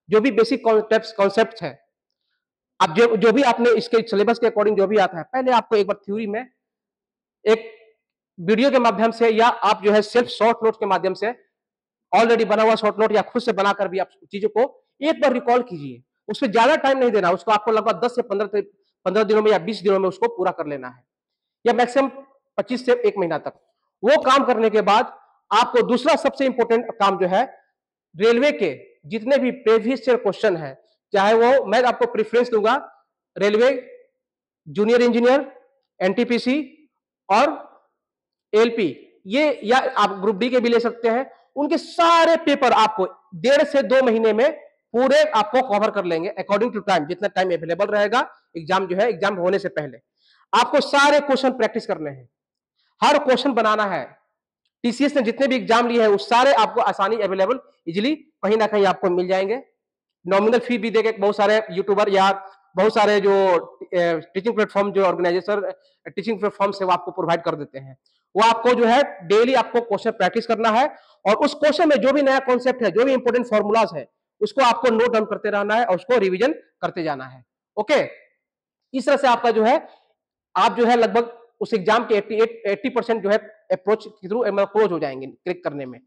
जो भी बेसिक कॉन्सेप्ट है, आप जो भी आपने इसके सिलेबस के अकॉर्डिंग जो भी आता है, पहले आपको एक बार थ्योरी में एक वीडियो के माध्यम से या आप जो है सेल्फ शॉर्ट नोट के माध्यम से, ऑलरेडी बना हुआ शॉर्ट नोट या खुद से बनाकर भी आप चीजों को एक बार रिकॉल कीजिए। उसमें ज्यादा टाइम नहीं देना, उसको आपको लगभग 10 से 15 दिनों में या 20 दिनों में उसको पूरा कर लेना है, या मैक्सिमम 25 से 1 महीना तक। वो काम करने के बाद आपको दूसरा सबसे इंपॉर्टेंट काम जो है, रेलवे के जितने भी प्रीवियस ईयर क्वेश्चन है, चाहे वो, मैं आपको प्रेफरेंस दूंगा रेलवे जूनियर इंजीनियर, एनटीपीसी और एलपी, ये या आप ग्रुप डी के भी ले सकते हैं। उनके सारे पेपर आपको 1.5 से 2 महीने में पूरे आपको कवर कर लेंगे, अकॉर्डिंग टू टाइम, जितना टाइम अवेलेबल रहेगा एग्जाम जो है, एग्जाम होने से पहले आपको सारे क्वेश्चन प्रैक्टिस करने हैं, हर क्वेश्चन बनाना है। टीसीएस ने जितने भी एग्जाम लिए हैं उस सारे आपको आसानी अवेलेबल इजिली कहीं ना कहीं आपको मिल जाएंगे। नॉमिनल फी भी देके बहुत सारे यूट्यूबर या बहुत सारे जो टीचिंग प्लेटफॉर्म, जो ऑर्गेनाइजेशन टीचिंग प्लेटफॉर्म से वो आपको प्रोवाइड कर देते हैं। वो आपको जो है डेली आपको क्वेश्चन प्रैक्टिस करना है, और उस क्वेश्चन में जो भी नया कॉन्सेप्ट है, जो भी इंपॉर्टेंट फॉर्मूलाज है, उसको आपको नोट डाउन करते रहना है और उसको रिवीजन करते जाना है। ओके, इस तरह से आपका जो है, आप जो है लगभग उस एग्जाम के 80% जो है अप्रोच के थ्रू अप्रोच हो जाएंगे क्लिक करने में।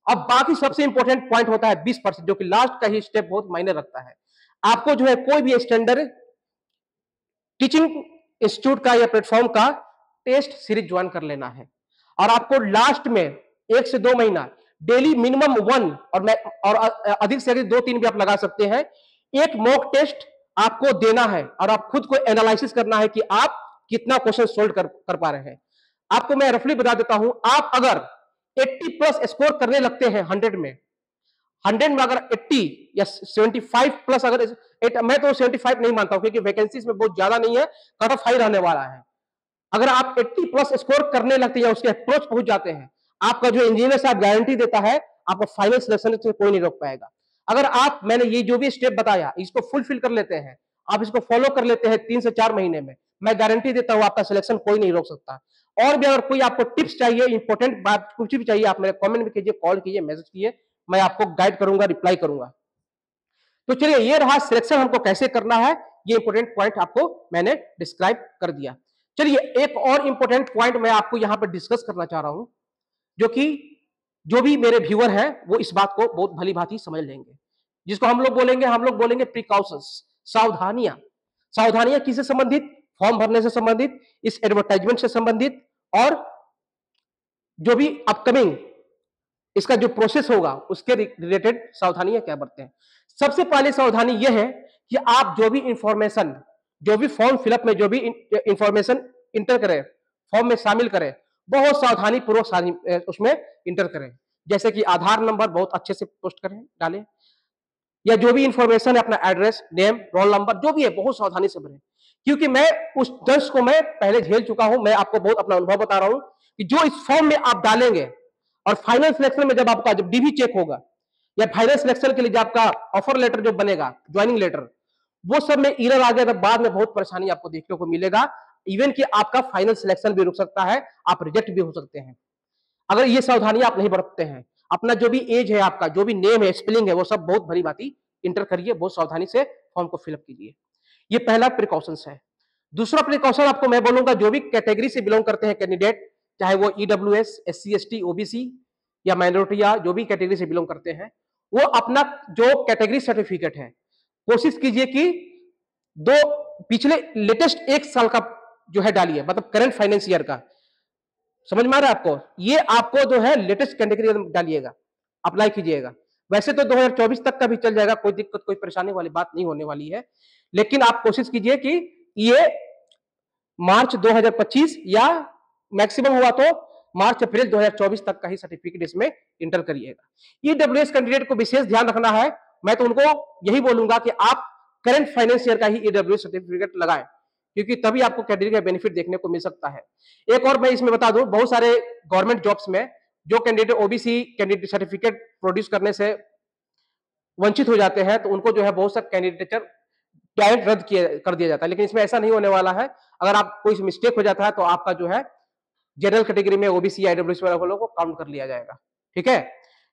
अब बाकी सबसे इंपॉर्टेंट पॉइंट होता है 20%, जो कि लास्ट का ही स्टेप बहुत मायने रखता है। आपको जो है कोई भी स्टैंडर्ड टीचिंग इंस्टीट्यूट का या प्लेटफॉर्म का टेस्ट सीरीज ज्वाइन कर लेना है, और आपको लास्ट में 1 से 2 महीना डेली मिनिमम 1 और अधिक से अधिक 2-3 भी आप लगा सकते हैं, एक मॉक टेस्ट आपको देना है, और आप खुद को एनालिसिस करना है कि आप कितना क्वेश्चन सोल्व कर पा रहे हैं। आपको मैं रफली बता देता हूं, आप अगर 80+ स्कोर करने लगते हैं 100 में, 100 में अगर 80 या 75 प्लस, अगर मैं तो 75 नहीं मानता हूं क्योंकि वैकेंसीज में बहुत ज्यादा नहीं है, कट ऑफ हाई रहने वाला है। अगर आप 80 प्लस स्कोर करने लगते हैं या उसके अप्रोच पहुंच जाते हैं, आपका जो इंजीनियर साहब गारंटी देता है आपका फाइनल सिलेक्शन से कोई नहीं रोक पाएगा। अगर आप, मैंने ये जो भी स्टेप बताया इसको फुलफिल कर लेते हैं, आप इसको फॉलो कर लेते हैं 3 से 4 महीने में, मैं गारंटी देता हूं आपका सिलेक्शन कोई नहीं रोक सकता। और भी अगर कोई आपको टिप्स चाहिए, इंपॉर्टेंट बात कुछ भी चाहिए, आप मेरे कमेंट में कीजिए, कॉल कीजिए, मैसेज कीजिए, मैं आपको गाइड करूंगा, रिप्लाई करूंगा। तो चलिए, ये रहा सिलेक्शन हमको कैसे करना है, ये इंपॉर्टेंट पॉइंट आपको मैंने डिस्क्राइब कर दिया। चलिए, एक और इंपॉर्टेंट पॉइंट मैं आपको यहां पर डिस्कस करना चाह रहा हूं, जो कि जो भी मेरे व्यूअर हैं वो इस बात को बहुत भली भांति समझ लेंगे, जिसको हम लोग बोलेंगे प्रिकॉशंस, सावधानियां। सावधानियां किससे संबंधित? फॉर्म भरने से संबंधित, इस एडवर्टाइजमेंट से संबंधित, और जो भी अपकमिंग इसका जो प्रोसेस होगा उसके रिलेटेड सावधानियां क्या बरतें हैं। सबसे पहले सावधानी यह है कि आप जो भी इंफॉर्मेशन, जो भी फॉर्म फिलअप में जो भी इंफॉर्मेशन इंटर करें, फॉर्म में शामिल करें, बहुत सावधानी पूर्वक उसमें इंटर करें। जैसे कि आधार नंबर बहुत अच्छे से पोस्ट करें, डालें, या जो भी इंफॉर्मेशन है अपना एड्रेस, नेम, रोल नंबर जो भी है बहुत सावधानी से भरें। क्योंकि मैं उस दर्द को मैं पहले झेल चुका हूं, मैं आपको बहुत अपना अनुभव बता रहा हूं कि जो इस फॉर्म में आप डालेंगे और फाइनल सिलेक्शन में जब आपका जब डीवी चेक होगा या फाइनल सिलेक्शन के लिए जब आपका ऑफर लेटर जो बनेगा, ज्वाइनिंग लेटर, वो सब में एरर आ गया तो बाद में बहुत परेशानी आपको देखने को मिलेगा। इवन कि आपका फाइनल सिलेक्शन भी रुक सकता है, आप रिजेक्ट भी हो सकते हैं अगर ये सावधानी आप नहीं बरतते हैं। अपना जो भी एज है, आपका जो भी नेम है, स्पेलिंग है, वो सब बहुत भली भांति इंटर करिए, बहुत सावधानी से फॉर्म को फिलअप कीजिए। ये पहला प्रिकॉशंस है। दूसरा प्रिकॉशन आपको मैं बोलूंगा, जो भी कैटेगरी से बिलोंग करते हैं कैंडिडेट, चाहे वो ईडब्ल्यूएस, एससी, एसटी, ओबीसी या माइनॉरिटी, या जो भी कैटेगरी से बिलोंग करते हैं, वो अपना जो कैटेगरी सर्टिफिकेट है कोशिश कीजिए कि दो पिछले लेटेस्ट 1 साल का जो है डालिए, मतलब करंट फाइनेंस ईयर का। समझ में आ रहा है आपको? ये आपको जो है लेटेस्ट कैटेगरी डालिएगा, अप्लाई कीजिएगा। वैसे तो 2024 तक का भी चल जाएगा, कोई दिक्कत कोई परेशानी वाली बात नहीं होने वाली है, लेकिन आप कोशिश कीजिए कि ये मार्च 2025 या मैक्सिमम हुआ तो मार्च अप्रैल 2024 तक का ही सर्टिफिकेट इसमें इंटर करिएगा। ईडब्ल्यूएस कैंडिडेट को विशेष ध्यान रखना है, मैं तो उनको यही बोलूंगा कि आप करंट फाइनेंस ईयर का ही ईडब्ल्यूएस सर्टिफिकेट लगाएं, क्योंकि तभी आपको कैटेगरी का बेनिफिट देखने को मिल सकता है। एक और मैं इसमें बता दूं, बहुत सारे गवर्नमेंट जॉब्स में जो candidate OBC candidate certificate produce करने से वंचित हो जाते हैं, तो उनको जो है बहुत सा कैंडिडेचर डायरेक्ट रद्द कर दिया जाता है, लेकिन इसमें ऐसा नहीं होने वाला है। अगर आप कोई मिस्टेक हो जाता है तो आपका जो है जनरल कैटेगरी में ओबीसी आईडब्ल्यूएस वालों को काउंट कर लिया जाएगा, ठीक है।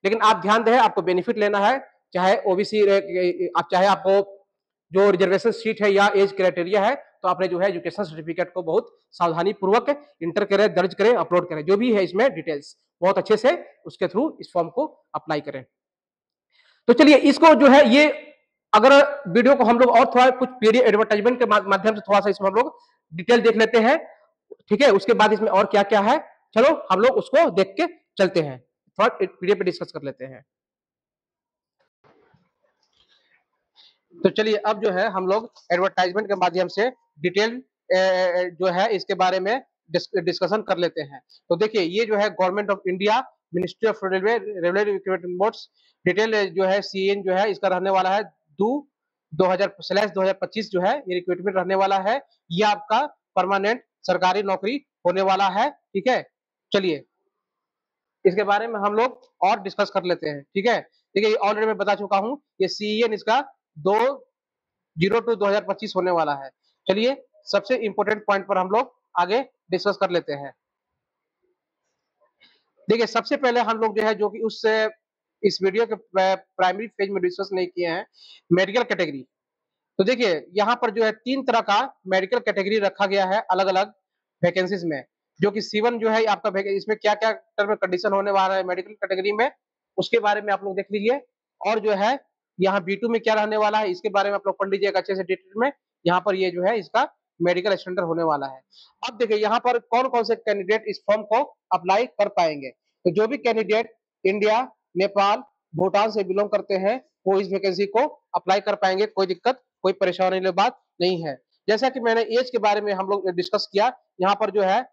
लेकिन आप ध्यान दें, आपको बेनिफिट लेना है, चाहे ओबीसी आप चाहे आपको जो रिजर्वेशन सीट है या एज क्राइटेरिया है, तो आपने जो है एजुकेशन सर्टिफिकेट को बहुत सावधानी पूर्वक इंटर करें, दर्ज करें, अपलोड करें, जो भी है इसमें डिटेल्स बहुत अच्छे से उसके थ्रू इस फॉर्म को अप्लाई करें। तो चलिए, इसको जो है ये अगर वीडियो को हम लोग और थोड़ा कुछ पीडीएफ एडवर्टाइजमेंट के माध्यम से थोड़ा सा इसमें हम लोग डिटेल देख लेते हैं, ठीक है। उसके बाद इसमें और क्या क्या है, चलो हम लोग उसको देख के चलते हैं, थोड़ा पीडीएफ पे डिस्कस कर लेते हैं। तो चलिए, अब जो है हम लोग एडवर्टाइजमेंट के माध्यम से डिटेल जो है इसके बारे में डिस्कशन कर लेते हैं। तो देखिए, ये जो है government of India, ministry of railway, railway recruitment boards, detail जो है सीएन जो है इसका रहने वाला है 2025 जो है ये रिक्रूटमेंट रहने वाला है। ये आपका परमानेंट सरकारी नौकरी होने वाला है, ठीक है। चलिए, इसके बारे में हम लोग और डिस्कस कर लेते हैं, ठीक है। देखिए, ऑलरेडी मैं बता चुका हूं, ये सीएन इसका 2025 होने वाला है। चलिए, सबसे इंपॉर्टेंट पॉइंट पर हम लोग आगे डिस्कस कर लेते हैं। देखिए, सबसे पहले हम लोग जो है, जो कि इस वीडियो के प्राइमरी फेज में डिस्कस नहीं किए हैं, मेडिकल कैटेगरी। तो देखिए, यहाँ पर जो है 3 तरह का मेडिकल कैटेगरी रखा गया है अलग अलग वैकेंसीज में, जो कि C1 जो है आपका, इसमें क्या क्या टर्म कंडीशन होने वाला है मेडिकल कैटेगरी में, उसके बारे में आप लोग देख लीजिए। और जो है यहाँ B2 में क्या रहने वाला है, इसके बारे में आप लोग पढ़ लीजिएगा अच्छे से डिटेल में। यहाँ पर ये जो है इसका मेडिकल स्टैंडर्ड होने वाला है। अब देखिए, यहाँ पर कौन कौन से कैंडिडेट इस फॉर्म को अप्लाई कर पाएंगे। तो जो भी कैंडिडेट इंडिया, नेपाल, भूटान से बिलोंग करते हैं, वो इस वैकेंसी को अप्लाई कर पाएंगे, कोई दिक्कत कोई परेशानी वाली बात नहीं है। जैसा कि मैंने एज के बारे में हम लोग डिस्कस किया, यहाँ पर जो है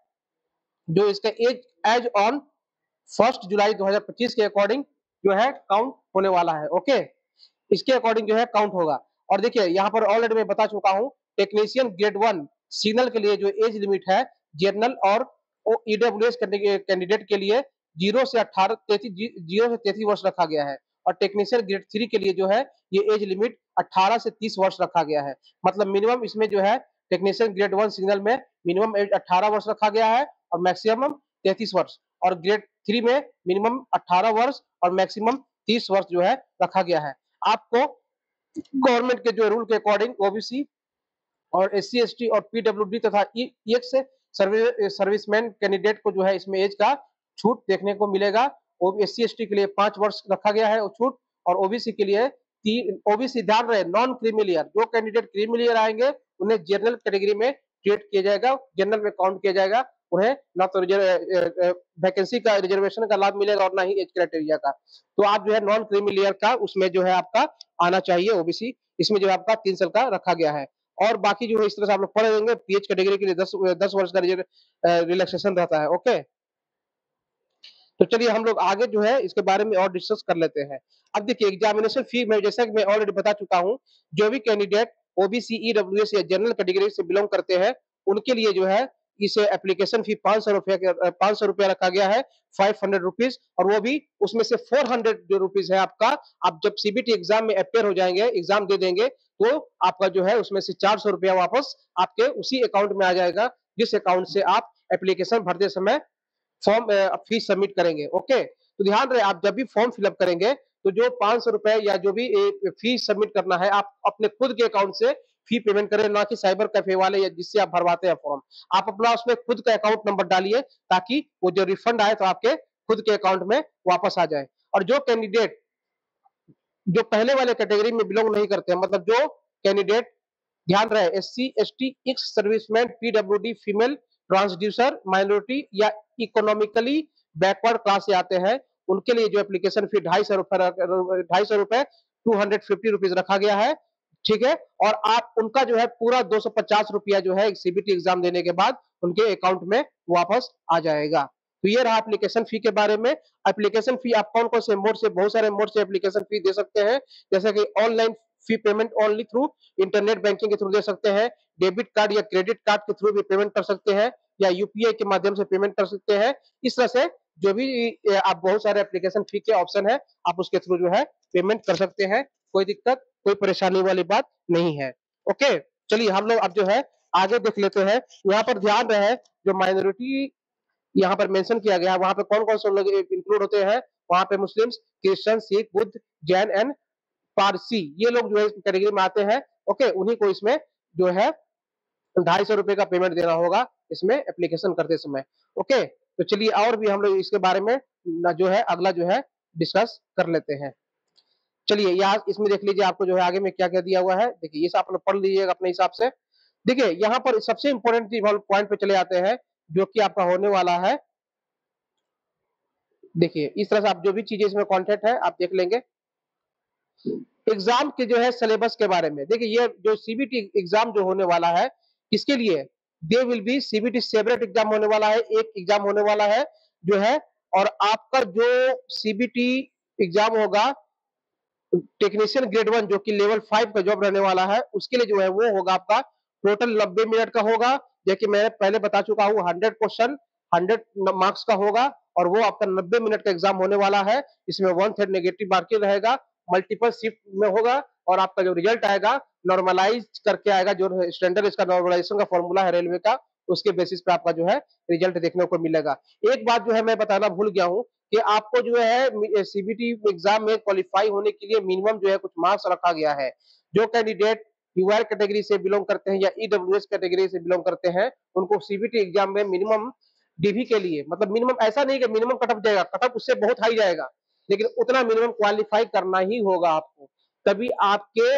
जो इसका एज ऑन 1 जुलाई 2025 के अकॉर्डिंग जो है काउंट होने वाला है। ओके, इसके अकॉर्डिंग जो है काउंट होगा। और देखिए यहाँ पर ऑलरेडी मैं बता चुका हूँ, टेक्नीशियन ग्रेड 1 सिग्नल के लिए जो एज लिमिट है जनरल और ईडब्ल्यूएस कैंडिडेट के लिए 0 से 33 वर्ष रखा गया है। और टेक्नीशियन ग्रेड 3 के लिए जो है ये एज लिमिट 18 से 30 वर्ष रखा गया है। मतलब मिनिमम इसमें जो है टेक्नीशियन ग्रेड 1 सिग्नल में मिनिमम एज 18 वर्ष रखा गया है और मैक्सिमम 33 वर्ष, और ग्रेड 3 में मिनिमम 18 वर्ष और मैक्सिमम 30 वर्ष जो है रखा गया है। आपको गवर्नमेंट के जो रूल के अकॉर्डिंग ओबीसी और एससी एसटी और पीडब्ल्यूडी तथा ईएक्स सर्विसमैन कैंडिडेट को जो है इसमें एज का छूट देखने को मिलेगा। एससी एसटी के लिए 5 वर्ष रखा गया है छूट, और ओबीसी के लिए ओबीसी ध्यान रहे नॉन क्रीमिलियर, जो कैंडिडेट क्रीमिलियर आएंगे उन्हें जनरल कैटेगरी में ट्रीट किया जाएगा, जनरल में काउंट किया जाएगा, उन्हें ना तो वैकेंसी का रिजर्वेशन का लाभ मिलेगा और ना ही एज क्राइटेरिया का। तो आप जो है नॉन क्रीमिलियर का उसमें जो है आपका आना चाहिए ओबीसी, इसमें जो है आपका 3 साल का रखा गया है। और बाकी जो है इस तरह से आप लोग पढ़ लेंगे, पीएच कैटेगरी के लिए 10 वर्ष का रिलैक्सेशन रहता है। ओके, तो चलिए हम लोग आगे जो है इसके बारे में और डिस्कस कर लेते हैं। अब देखिए एग्जामिनेशन फी में जैसा कि मैं ऑलरेडी बता चुका हूँ, जो भी कैंडिडेट ओबीसी ईडब्ल्यूएस या जनरल कैटेगरी से बिलोंग करते हैं उनके लिए जो है इसे एप्लीकेशन फी 500 रुपया रखा गया है, 500 रुपीज, और वो भी उसमें से 400 जो रुपीज है आपका, आप जब सीबीटी एग्जाम में अपेयर हो जाएंगे, एग्जाम दे देंगे, तो आपका जो है उसमें से 400 रुपया वापस आपके उसी अकाउंट में आ जाएगा जिस अकाउंट से आप एप्लीकेशन भरते समय फॉर्म फीस सबमिट करेंगे। ओके, तो ध्यान रहे आप जब भी फॉर्म फिलअप करेंगे तो जो 500 रुपए या जो भी फीस सबमिट करना है आप अपने खुद के अकाउंट से फी पेमेंट करें, ना कि साइबर कैफे वाले या जिससे आप भरवाते हैं फॉर्म। आप अपना उसमें खुद का अकाउंट नंबर डालिए ताकि वो जो रिफंड आए तो आपके खुद के अकाउंट में वापस आ जाए। और जो कैंडिडेट जो पहले वाले कैटेगरी में बिलोंग नहीं करते हैं, मतलब जो कैंडिडेट ध्यान रहे SC ST ex serviceman PWD female transducer minority या इकोनॉमिकली बैकवर्ड क्लास से आते हैं, उनके लिए जो एप्लीकेशन फी 250 रुपए 250 रुपीज रखा गया है। ठीक है, और आप उनका जो है पूरा 250 रुपया जो है सीबीटी एग्जाम देने के बाद उनके अकाउंट में वापस आ जाएगा। तो ये रहा एप्लीकेशन फी के बारे में। एप्लीकेशन फी आप कौन कौन से मोड से, बहुत सारे मोड से एप्लीकेशन फी दे सकते हैं, जैसे कि online fee payment only through internet banking के थ्रू दे सकते हैं, डेबिट कार्ड या क्रेडिट कार्ड के थ्रू भी पेमेंट कर सकते हैं, या यूपीआई के माध्यम से पेमेंट कर सकते हैं। इस तरह से जो भी आप बहुत सारे एप्लीकेशन फी के ऑप्शन है आप उसके थ्रू जो है पेमेंट कर सकते हैं, कोई दिक्कत कोई परेशानी वाली बात नहीं है। ओके, चलिए हम लोग अब जो है आगे देख लेते हैं। यहाँ पर ध्यान रहे जो माइनॉरिटी यहाँ पर मेंशन किया गया है वहां पे कौन कौन से लोग इंक्लूड होते हैं, वहां पे Muslims, Christian, Sikh, Buddha, Jain and Parsi, ये लोग जो है इस कैटेगरी में आते हैं। ओके, उन्हीं को इसमें जो है 250 रुपए का पेमेंट देना होगा इसमें एप्लीकेशन करते समय। ओके, तो चलिए और भी हम लोग इसके बारे में जो है अगला जो है डिस्कस कर लेते हैं। चलिए यहाँ इसमें देख लीजिए आपको जो है आगे में क्या क्या दिया हुआ है, देखिए ये आप लोग पढ़ लीजिएगा अपने हिसाब से। देखिए यहाँ पर सबसे इंपॉर्टेंट पॉइंट पे चले आते हैं जो कि आपका होने वाला है। देखिए इस तरह से आप जो भी चीजें इसमें कॉन्टेंट है आप देख लेंगे। एग्जाम के जो है सिलेबस के बारे में देखिए, ये जो सीबीटी एग्जाम जो होने वाला है किसके लिए, they will be CBT separate exam होने वाला है, एक एग्जाम होने वाला है जो है। और आपका जो सीबीटी एग्जाम होगा टेक्नीशियन ग्रेड 1 जो कि लेवल 5 का जॉब रहने वाला है, उसके लिए जो है वो होगा आपका टोटल 90 मिनट का होगा। जैसे मैं पहले बता चुका हूँ 100 क्वेश्चन 100 मार्क्स का होगा, और वो आपका 90 मिनट का एग्जाम होने वाला है। इसमें 1/3 नेगेटिव मार्किंग रहेगा, मल्टीपल शिफ्ट में होगा, और आपका जो रिजल्ट आएगा नॉर्मलाइज करके आएगा, जो स्टैंडर्ड इसका नॉर्मलाइजेशन का फॉर्मूला है रेलवे का, उसके बेसिस पे आपका जो है रिजल्ट देखने को मिलेगा। एक बात जो है मैं बताना भूल गया हूँ कि आपको जो है सीबीटी एग्जाम में क्वालिफाई होने के लिए मिनिमम जो है कुछ मार्क्स रखा गया है। जो कैंडिडेट यूआर कैटेगरी से बिलोंग करते हैं या ईडब्ल्यूएस कैटेगरी से बिलोंग करते हैं उनको सीबीटी एग्जाम में मिनिमम डीवी के लिए, मतलब मिनिमम ऐसा नहीं कि मिनिमम कटअप जाएगा, कटअप उससे बहुत हाई जाएगा, लेकिन उतना मिनिमम क्वालिफाई करना ही होगा आपको, तभी आपके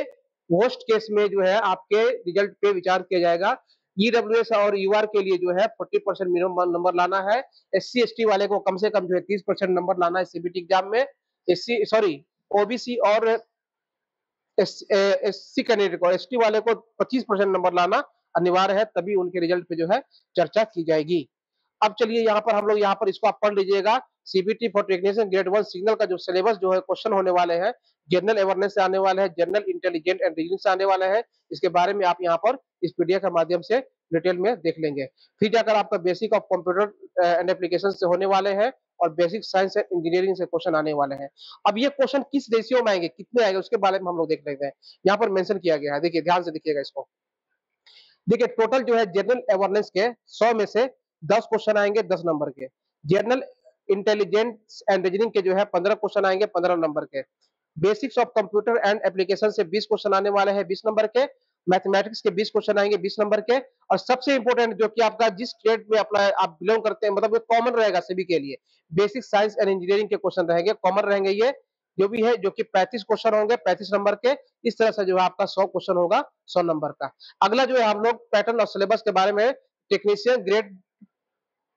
वर्स्ट केस में जो है आपके रिजल्ट पे विचार किया जाएगा। ईडब्ल्यूएस और यूआर के लिए जो है 40% मिनिमम नंबर लाना है, एससी एसटी वाले को कम से कम जो है 30% नंबर लाना है सीबीटी एग्जाम में, एससी सॉरी ओबीसी और एससी कैंडिडेट को, एसटी वाले को 25% नंबर लाना अनिवार्य है, तभी उनके रिजल्ट पे जो है चर्चा की जाएगी। अब चलिए यहाँ पर हम लोग यहाँ पर इसको आप पढ़ लीजिएगा। CBT for technician grade 1 signal का जो सिलेबस जो है क्वेश्चन होने वाले हैं, जनरल अवेयरनेस से आने वाले हैं, जनरल इंटेलिजेंट एंड रीजनिंग से आने वाले हैं। इसके बारे में आप यहाँ पर इस पीडीएफ के माध्यम से डिटेल में देख लेंगे। फिर जाकर आपका basic of computer and application से होने वाले हैं और बेसिक साइंस एंड इंजीनियरिंग से क्वेश्चन आने वाले हैं। अब ये क्वेश्चन किस रेशियो में आएंगे, कितने आएंगे, उसके बारे में हम लोग देख लेते हैं। यहाँ पर मेंशन किया गया है, देखिए ध्यान से देखिएगा इसको। देखिए टोटल जो है जनरल अवेयरनेस के 100 में से 10 क्वेश्चन आएंगे 10 नंबर के। जनरल इंटेलिजेंस एंड रीजनिंग के जो है 15 क्वेश्चन आएंगे 15 नंबर के। Basics of computer and application से 20 क्वेश्चन आने वाले हैं 20 नंबर के। मैथमेटिक्स के 20 क्वेश्चन आएंगे 20 नंबर के। और सबसे इंपॉर्टेंट जो कि आपका जिस ट्रेड में अपना आप बिलोंग करते हैं, मतलब ये कॉमन रहेगा सभी के लिए, बेसिक साइंस एंड इंजीनियरिंग के क्वेश्चन रहेंगे, कॉमन रहेंगे ये जो भी है, जो कि 35 क्वेश्चन होंगे 35 नंबर के। इस तरह से जो है आपका 100 क्वेश्चन होगा 100 नंबर का। अगला जो है हम लोग पैटर्न और सिलेबस के बारे में, टेक्नीशियन ग्रेड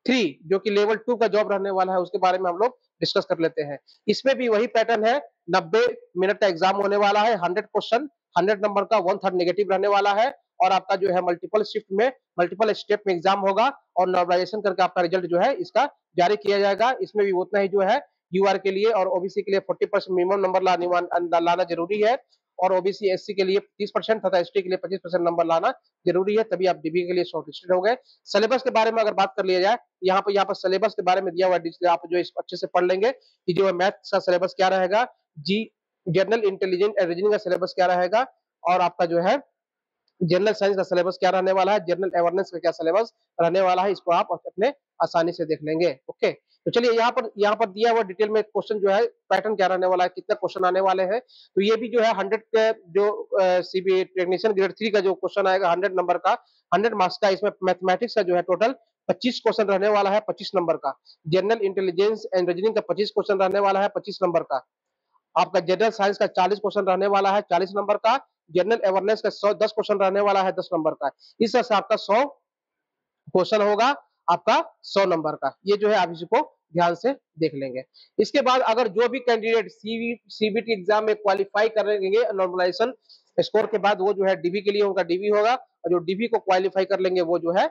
3 जो कि लेवल 2 का जॉब रहने वाला है, उसके बारे में हम लोग डिस्कस कर लेते हैं। इसमें भी वही पैटर्न है, 90 मिनट का एग्जाम होने वाला है, 100 क्वेश्चन 100 नंबर का, 1/3 नेगेटिव रहने वाला है। और आपका जो है मल्टीपल शिफ्ट में, मल्टीपल स्टेप में एग्जाम होगा और नॉर्मलाइजेशन करके आपका रिजल्ट जो है इसका जारी किया जाएगा। इसमें भी उतना ही जो है यूआर के लिए और ओबीसी के लिए 40% मिनिमम नंबर लाना जरूरी है और ओबीसी एससी के लिए 30% तथा एसटी के लिए 25% नंबर लाना जरूरी है, तभी आप डीबी के लिए शॉर्टलिस्टेड हो गए। सिलेबस के बारे में अगर बात कर लिया जाए, यहाँ पर सिलेबस के बारे में दिया हुआ है, आप जो इस अच्छे से पढ़ लेंगे कि जो मैथ्स का सिलेबस क्या रहेगा, जी जनरल इंटेलिजेंट एंड रीजनिंग का सिलेबस क्या रहेगा, और आपका जो है जनरल साइंस का सिलेबस क्या रहने वाला है, जनरल अवेयरनेस का क्या सिलेबस रहने वाला है, इसको आप अपने आसानी से देख लेंगे। ओके, तो चलिए यहाँ पर दिया हुआ डिटेल में क्वेश्चन जो है पैटर्न क्या रहने वाला है, कितने क्वेश्चन आने वाले हैं। तो ये भी जो है 100 के जो सीबी टेक्नीशियन ग्रेड 3 का जो क्वेश्चन आएगा 100 नंबर का, 100 मार्क्स का, इसमें मैथमेटिक्स का जो है टोटल 25 क्वेश्चन रहने वाला है 25 नंबर का। जनरल इंटेलिजेंस एंड रीजनिंग का 25 क्वेश्चन रहने वाला है 25 नंबर का। आपका जनरल साइंस का 40 क्वेश्चन रहने वाला है 40 नंबर का। जनरल अवेयरनेस का 10 क्वेश्चन रहने वाला है 10 नंबर का। इस तरह से आपका 100 क्वेश्चन होगा आपका 100 नंबर का। ये जो है आप इसको ध्यान से देख लेंगे। इसके बाद अगर जो भी कैंडिडेट सीबीटी एग्जाम में क्वालिफाई करेंगे नॉर्मलाइजेशन स्कोर के बाद, वो जो है डीबी के लिए उनका डीबी होगा, और जो डीबी को क्वालिफाई कर लेंगे वो जो है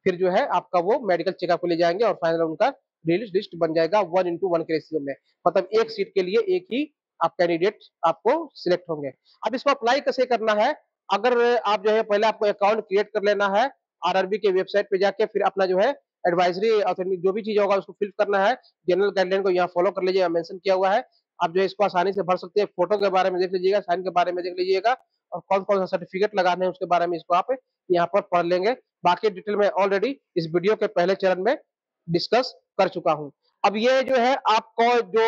फिर जो है आपका वो मेडिकल चेकअप को ले जाएंगे और फाइनल उनका रिलीज लिस्ट बन जाएगा 1:1 के रेशियो में, मतलब एक सीट के लिए एक ही आप कैंडिडेट आपको सिलेक्ट होंगे। अब इसको अप्लाई कैसे करना है, अगर आप जो है पहले आपको अकाउंट क्रिएट कर लेना है आरआरबी के वेबसाइट पे जाके, फिर अपना जो है एडवाइजरी ऑथेंटिक जो भी चीज होगा उसको फिल करना है। जनरल गाइडलाइन को यहाँ फॉलो कर लीजिएगा, मेंशन किया हुआ है। आप जो है इसको आसानी से भर सकते हैं। फोटो के बारे में देख लीजिएगा, साइन के बारे में देख लीजिएगा, और कौन कौन सा सर्टिफिकेट लगाने हैं उसके बारे में इसको आप यहाँ पर पढ़ लेंगे। बाकी डिटेल में ऑलरेडी इस वीडियो के पहले चरण में डिस्कस कर चुका हूँ। अब ये जो है आपको जो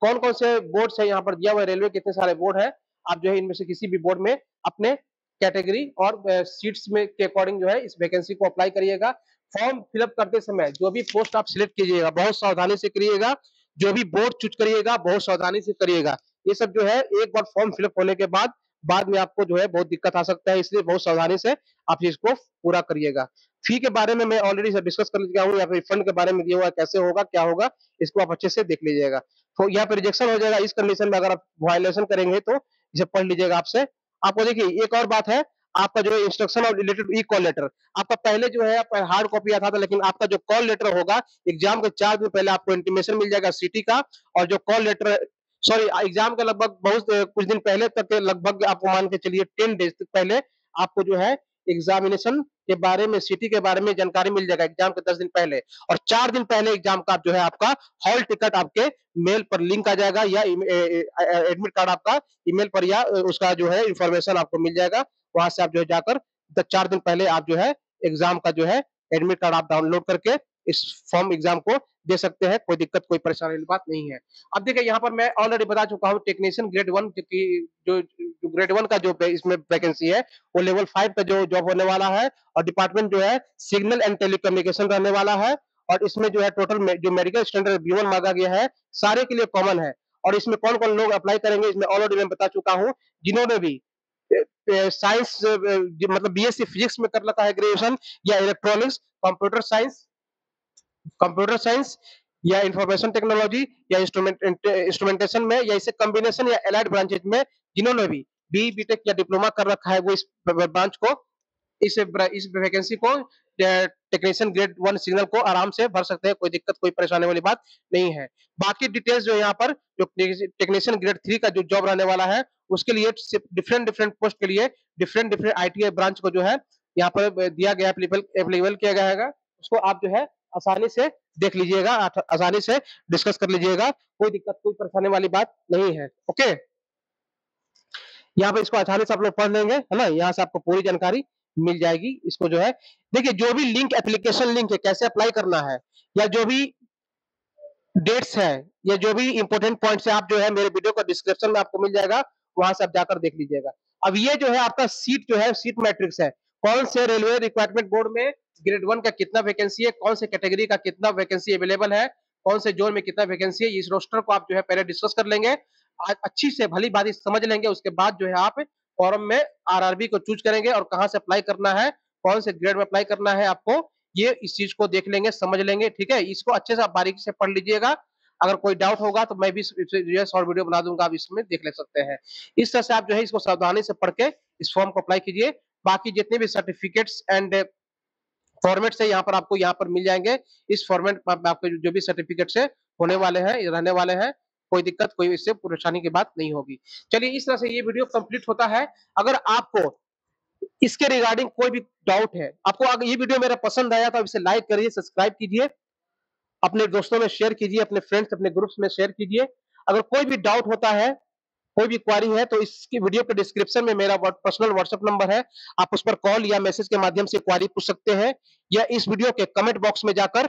कौन कौन से बोर्ड है यहाँ पर दिया हुआ है, रेलवे के इतने सारे बोर्ड है, आप जो है इनमें से किसी भी बोर्ड में अपने कैटेगरी और सीट्स में के अकॉर्डिंग जो है इस वैकेंसी को अप्लाई करिएगा। फॉर्म फिलअप करते समय जो भी पोस्ट आप सिलेक्ट कीजिएगा बहुत सावधानी से करिएगा, जो भी बोर्ड चूज करिएगा बहुत सावधानी से करिएगा। ये सब जो है एक बार फॉर्म फिलअप होने के बाद में आपको जो है बहुत दिक्कत आ सकता है, इसलिए बहुत सावधानी से आप इसको पूरा करिएगा। फी के बारे में मैं ऑलरेडी डिस्कस कर लिया हूँ, या फिर रिफंड के बारे में दिया हुआ है कैसे होगा क्या होगा, इसको आप अच्छे से देख लीजिएगा। तो यहाँ पे रिजेक्शन हो जाएगा इस कंडीशन में, अगर आप वायलेशन करेंगे तो इसे पढ़ लीजिएगा आपसे। आपको देखिए एक और बात है, आपका जो इंस्ट्रक्शन और रिलेटेड ई कॉल लेटर, आपका पहले जो है हार्ड कॉपी आता था, लेकिन आपका जो कॉल लेटर होगा एग्जाम के 4 दिन पहले आपको इंटीमेशन मिल जाएगा सिटी का, और जो कॉल लेटर सॉरी एग्जाम के लगभग बहुत कुछ दिन पहले तक, लगभग आपको मान के चलिए 10 डेज तक पहले आपको जो है एग्जामिनेशन के बारे में, सिटी के बारे में जानकारी मिल जाएगा एग्जाम के 10 दिन पहले। और 4 दिन पहले एग्जाम का जो है आपका हॉल टिकट आपके मेल पर लिंक आ जाएगा, या एडमिट कार्ड आपका ईमेल पर, या उसका जो है इंफॉर्मेशन आपको मिल जाएगा। वहां से आप जो है जाकर 4 दिन पहले आप जो है एग्जाम का जो है एडमिट कार्ड आप डाउनलोड करके इस फॉर्म एग्जाम को दे सकते हैं। कोई दिक्कत कोई परेशानी वाली बात नहीं है। अब देखिए यहाँ पर मैं ऑलरेडी बता चुका हूँ टेक्नीशियन ग्रेड 1 की जो ग्रेड 1 का जो इसमें वैकेंसी है वो लेवल 5 का जो जॉब होने वाला है, और डिपार्टमेंट जो है सिग्नल एंड टेलीकम्युनिकेशन रहने वाला है। और इसमें जो है टोटल जो मेडिकल स्टैंडर्ड B1 मांगा गया है सारे के लिए कॉमन है। और इसमें कौन कौन लोग अप्लाई करेंगे इसमें ऑलरेडी मैं बता चुका हूँ, जिन्होंने भी साइंस मतलब बीएससी फिजिक्स में कर रखा है ग्रेजुएशन, या इलेक्ट्रॉनिक्स, कंप्यूटर साइंस या इंफॉर्मेशन टेक्नोलॉजी या इंस्ट्रूमेंटेशन में, या इसे कॉम्बिनेशन या एलाइड ब्रांचेज में जिन्होंने भी बी टेक या डिप्लोमा कर रखा है वो इस ब्रांच को इस वैकेंसी को टेक्नीशियन ग्रेड 1 सिग्नल को आराम से भर सकते हैं, कोई दिक्कत कोई परेशानी वाली बात नहीं है। बाकी डिटेल्स जो यहाँ पर जो टेक्नीशियन ग्रेड 3 का जो जॉब रहने वाला है उसके लिए डिफरेंट डिफरेंट पोस्ट के लिए डिफरेंट डिफरेंट आईटीआई ब्रांच को जो है यहाँ पर दिया गया अवेलेबल किया गया है, उसको आप जो है आसानी से देख लीजिएगा, आसानी से डिस्कस कर लीजिएगा, कोई दिक्कत कोई परेशानी वाली बात नहीं है। ओके, यहाँ पे इसको आसानी से आप लोग पढ़ लेंगे, है ना, यहाँ से आपको पूरी जानकारी मिल जाएगी। इसको जो है देखिए, जो भी लिंक एप्लीकेशन लिंक है कैसे अप्लाई करना है, या जो भी डेट्स है, या जो भी इंपॉर्टेंट पॉइंट्स है, आप जो है मेरे वीडियो का डिस्क्रिप्शन में आपको मिल जाएगा, वहां से आप जाकर देख लीजिएगा। अब ये जो है आपका सीट जो है सीट मैट्रिक्स है, कौन से रेलवे रिक्वायरमेंट बोर्ड में ग्रेड 1 का कितना वैकेंसी है, कौन से कैटेगरी का कितना वैकेंसी अवेलेबल है, कौन से जोन में कितना वैकेंसी है, इस रोस्टर को आप जो है पहले डिस्कस कर लेंगे, आज अच्छी से भली बात समझ लेंगे। उसके बाद जो है आप फॉरम में आरआरबी को चूज करेंगे और कहां से अप्लाई करना है, कौन से ग्रेड में अप्लाई करना है आपको, ये इस चीज को देख लेंगे, समझ लेंगे। ठीक है, इसको अच्छे से आप बारीकी से पढ़ लीजिएगा। अगर कोई डाउट होगा तो मैं भी शॉर्ट वीडियो बना दूंगा, आप इसमें देख ले सकते हैं। इस तरह से आप जो है इसको सावधानी से पढ़ के इस फॉर्म को अप्लाई कीजिए। बाकी जितने भी सर्टिफिकेट्स एंड फॉर्मेट से यहाँ पर आपको यहाँ पर मिल जाएंगे। इस फॉर्मेट में आपके जो भी सर्टिफिकेट्स है होने वाले हैं, रहने वाले हैं, कोई दिक्कत कोई इससे परेशानी की बात नहीं होगी। चलिए, इस तरह से ये वीडियो कंप्लीट होता है। अगर आपको इसके रिगार्डिंग कोई भी डाउट है, आपको अगर ये वीडियो मेरा पसंद आया तो आप इसे लाइक करिए, सब्सक्राइब कीजिए, अपने दोस्तों में शेयर कीजिए, अपने फ्रेंड्स अपने ग्रुप्स में शेयर कीजिए। अगर कोई भी डाउट होता है, कोई भी क्वारी है, तो इसकी वीडियो के डिस्क्रिप्शन में मेरा पर्सनल व्हाट्सएप नंबर है, आप उस पर कॉल या मैसेज के माध्यम से क्वारी पूछ सकते हैं, या इस वीडियो के कमेंट बॉक्स में जाकर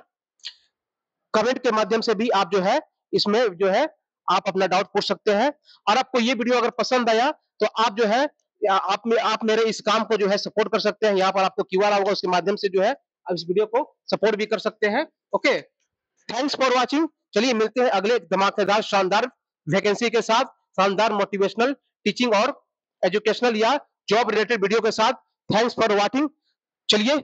कमेंट के माध्यम से भी आप जो है इसमें जो है आप अपना डाउट पूछ सकते हैं। और आपको ये वीडियो अगर पसंद आया तो आप जो है आप मेरे इस काम को जो है सपोर्ट कर सकते हैं। यहाँ पर आपको क्यूआर होगा, उसके माध्यम से जो है आप इस वीडियो को सपोर्ट भी कर सकते हैं। Okay, thanks for watching. चलिए मिलते हैं अगले धमाकेदार शानदार वैकेंसी के साथ, शानदार मोटिवेशनल टीचिंग और एजुकेशनल या जॉब रिलेटेड वीडियो के साथ। Thanks for watching. चलिए।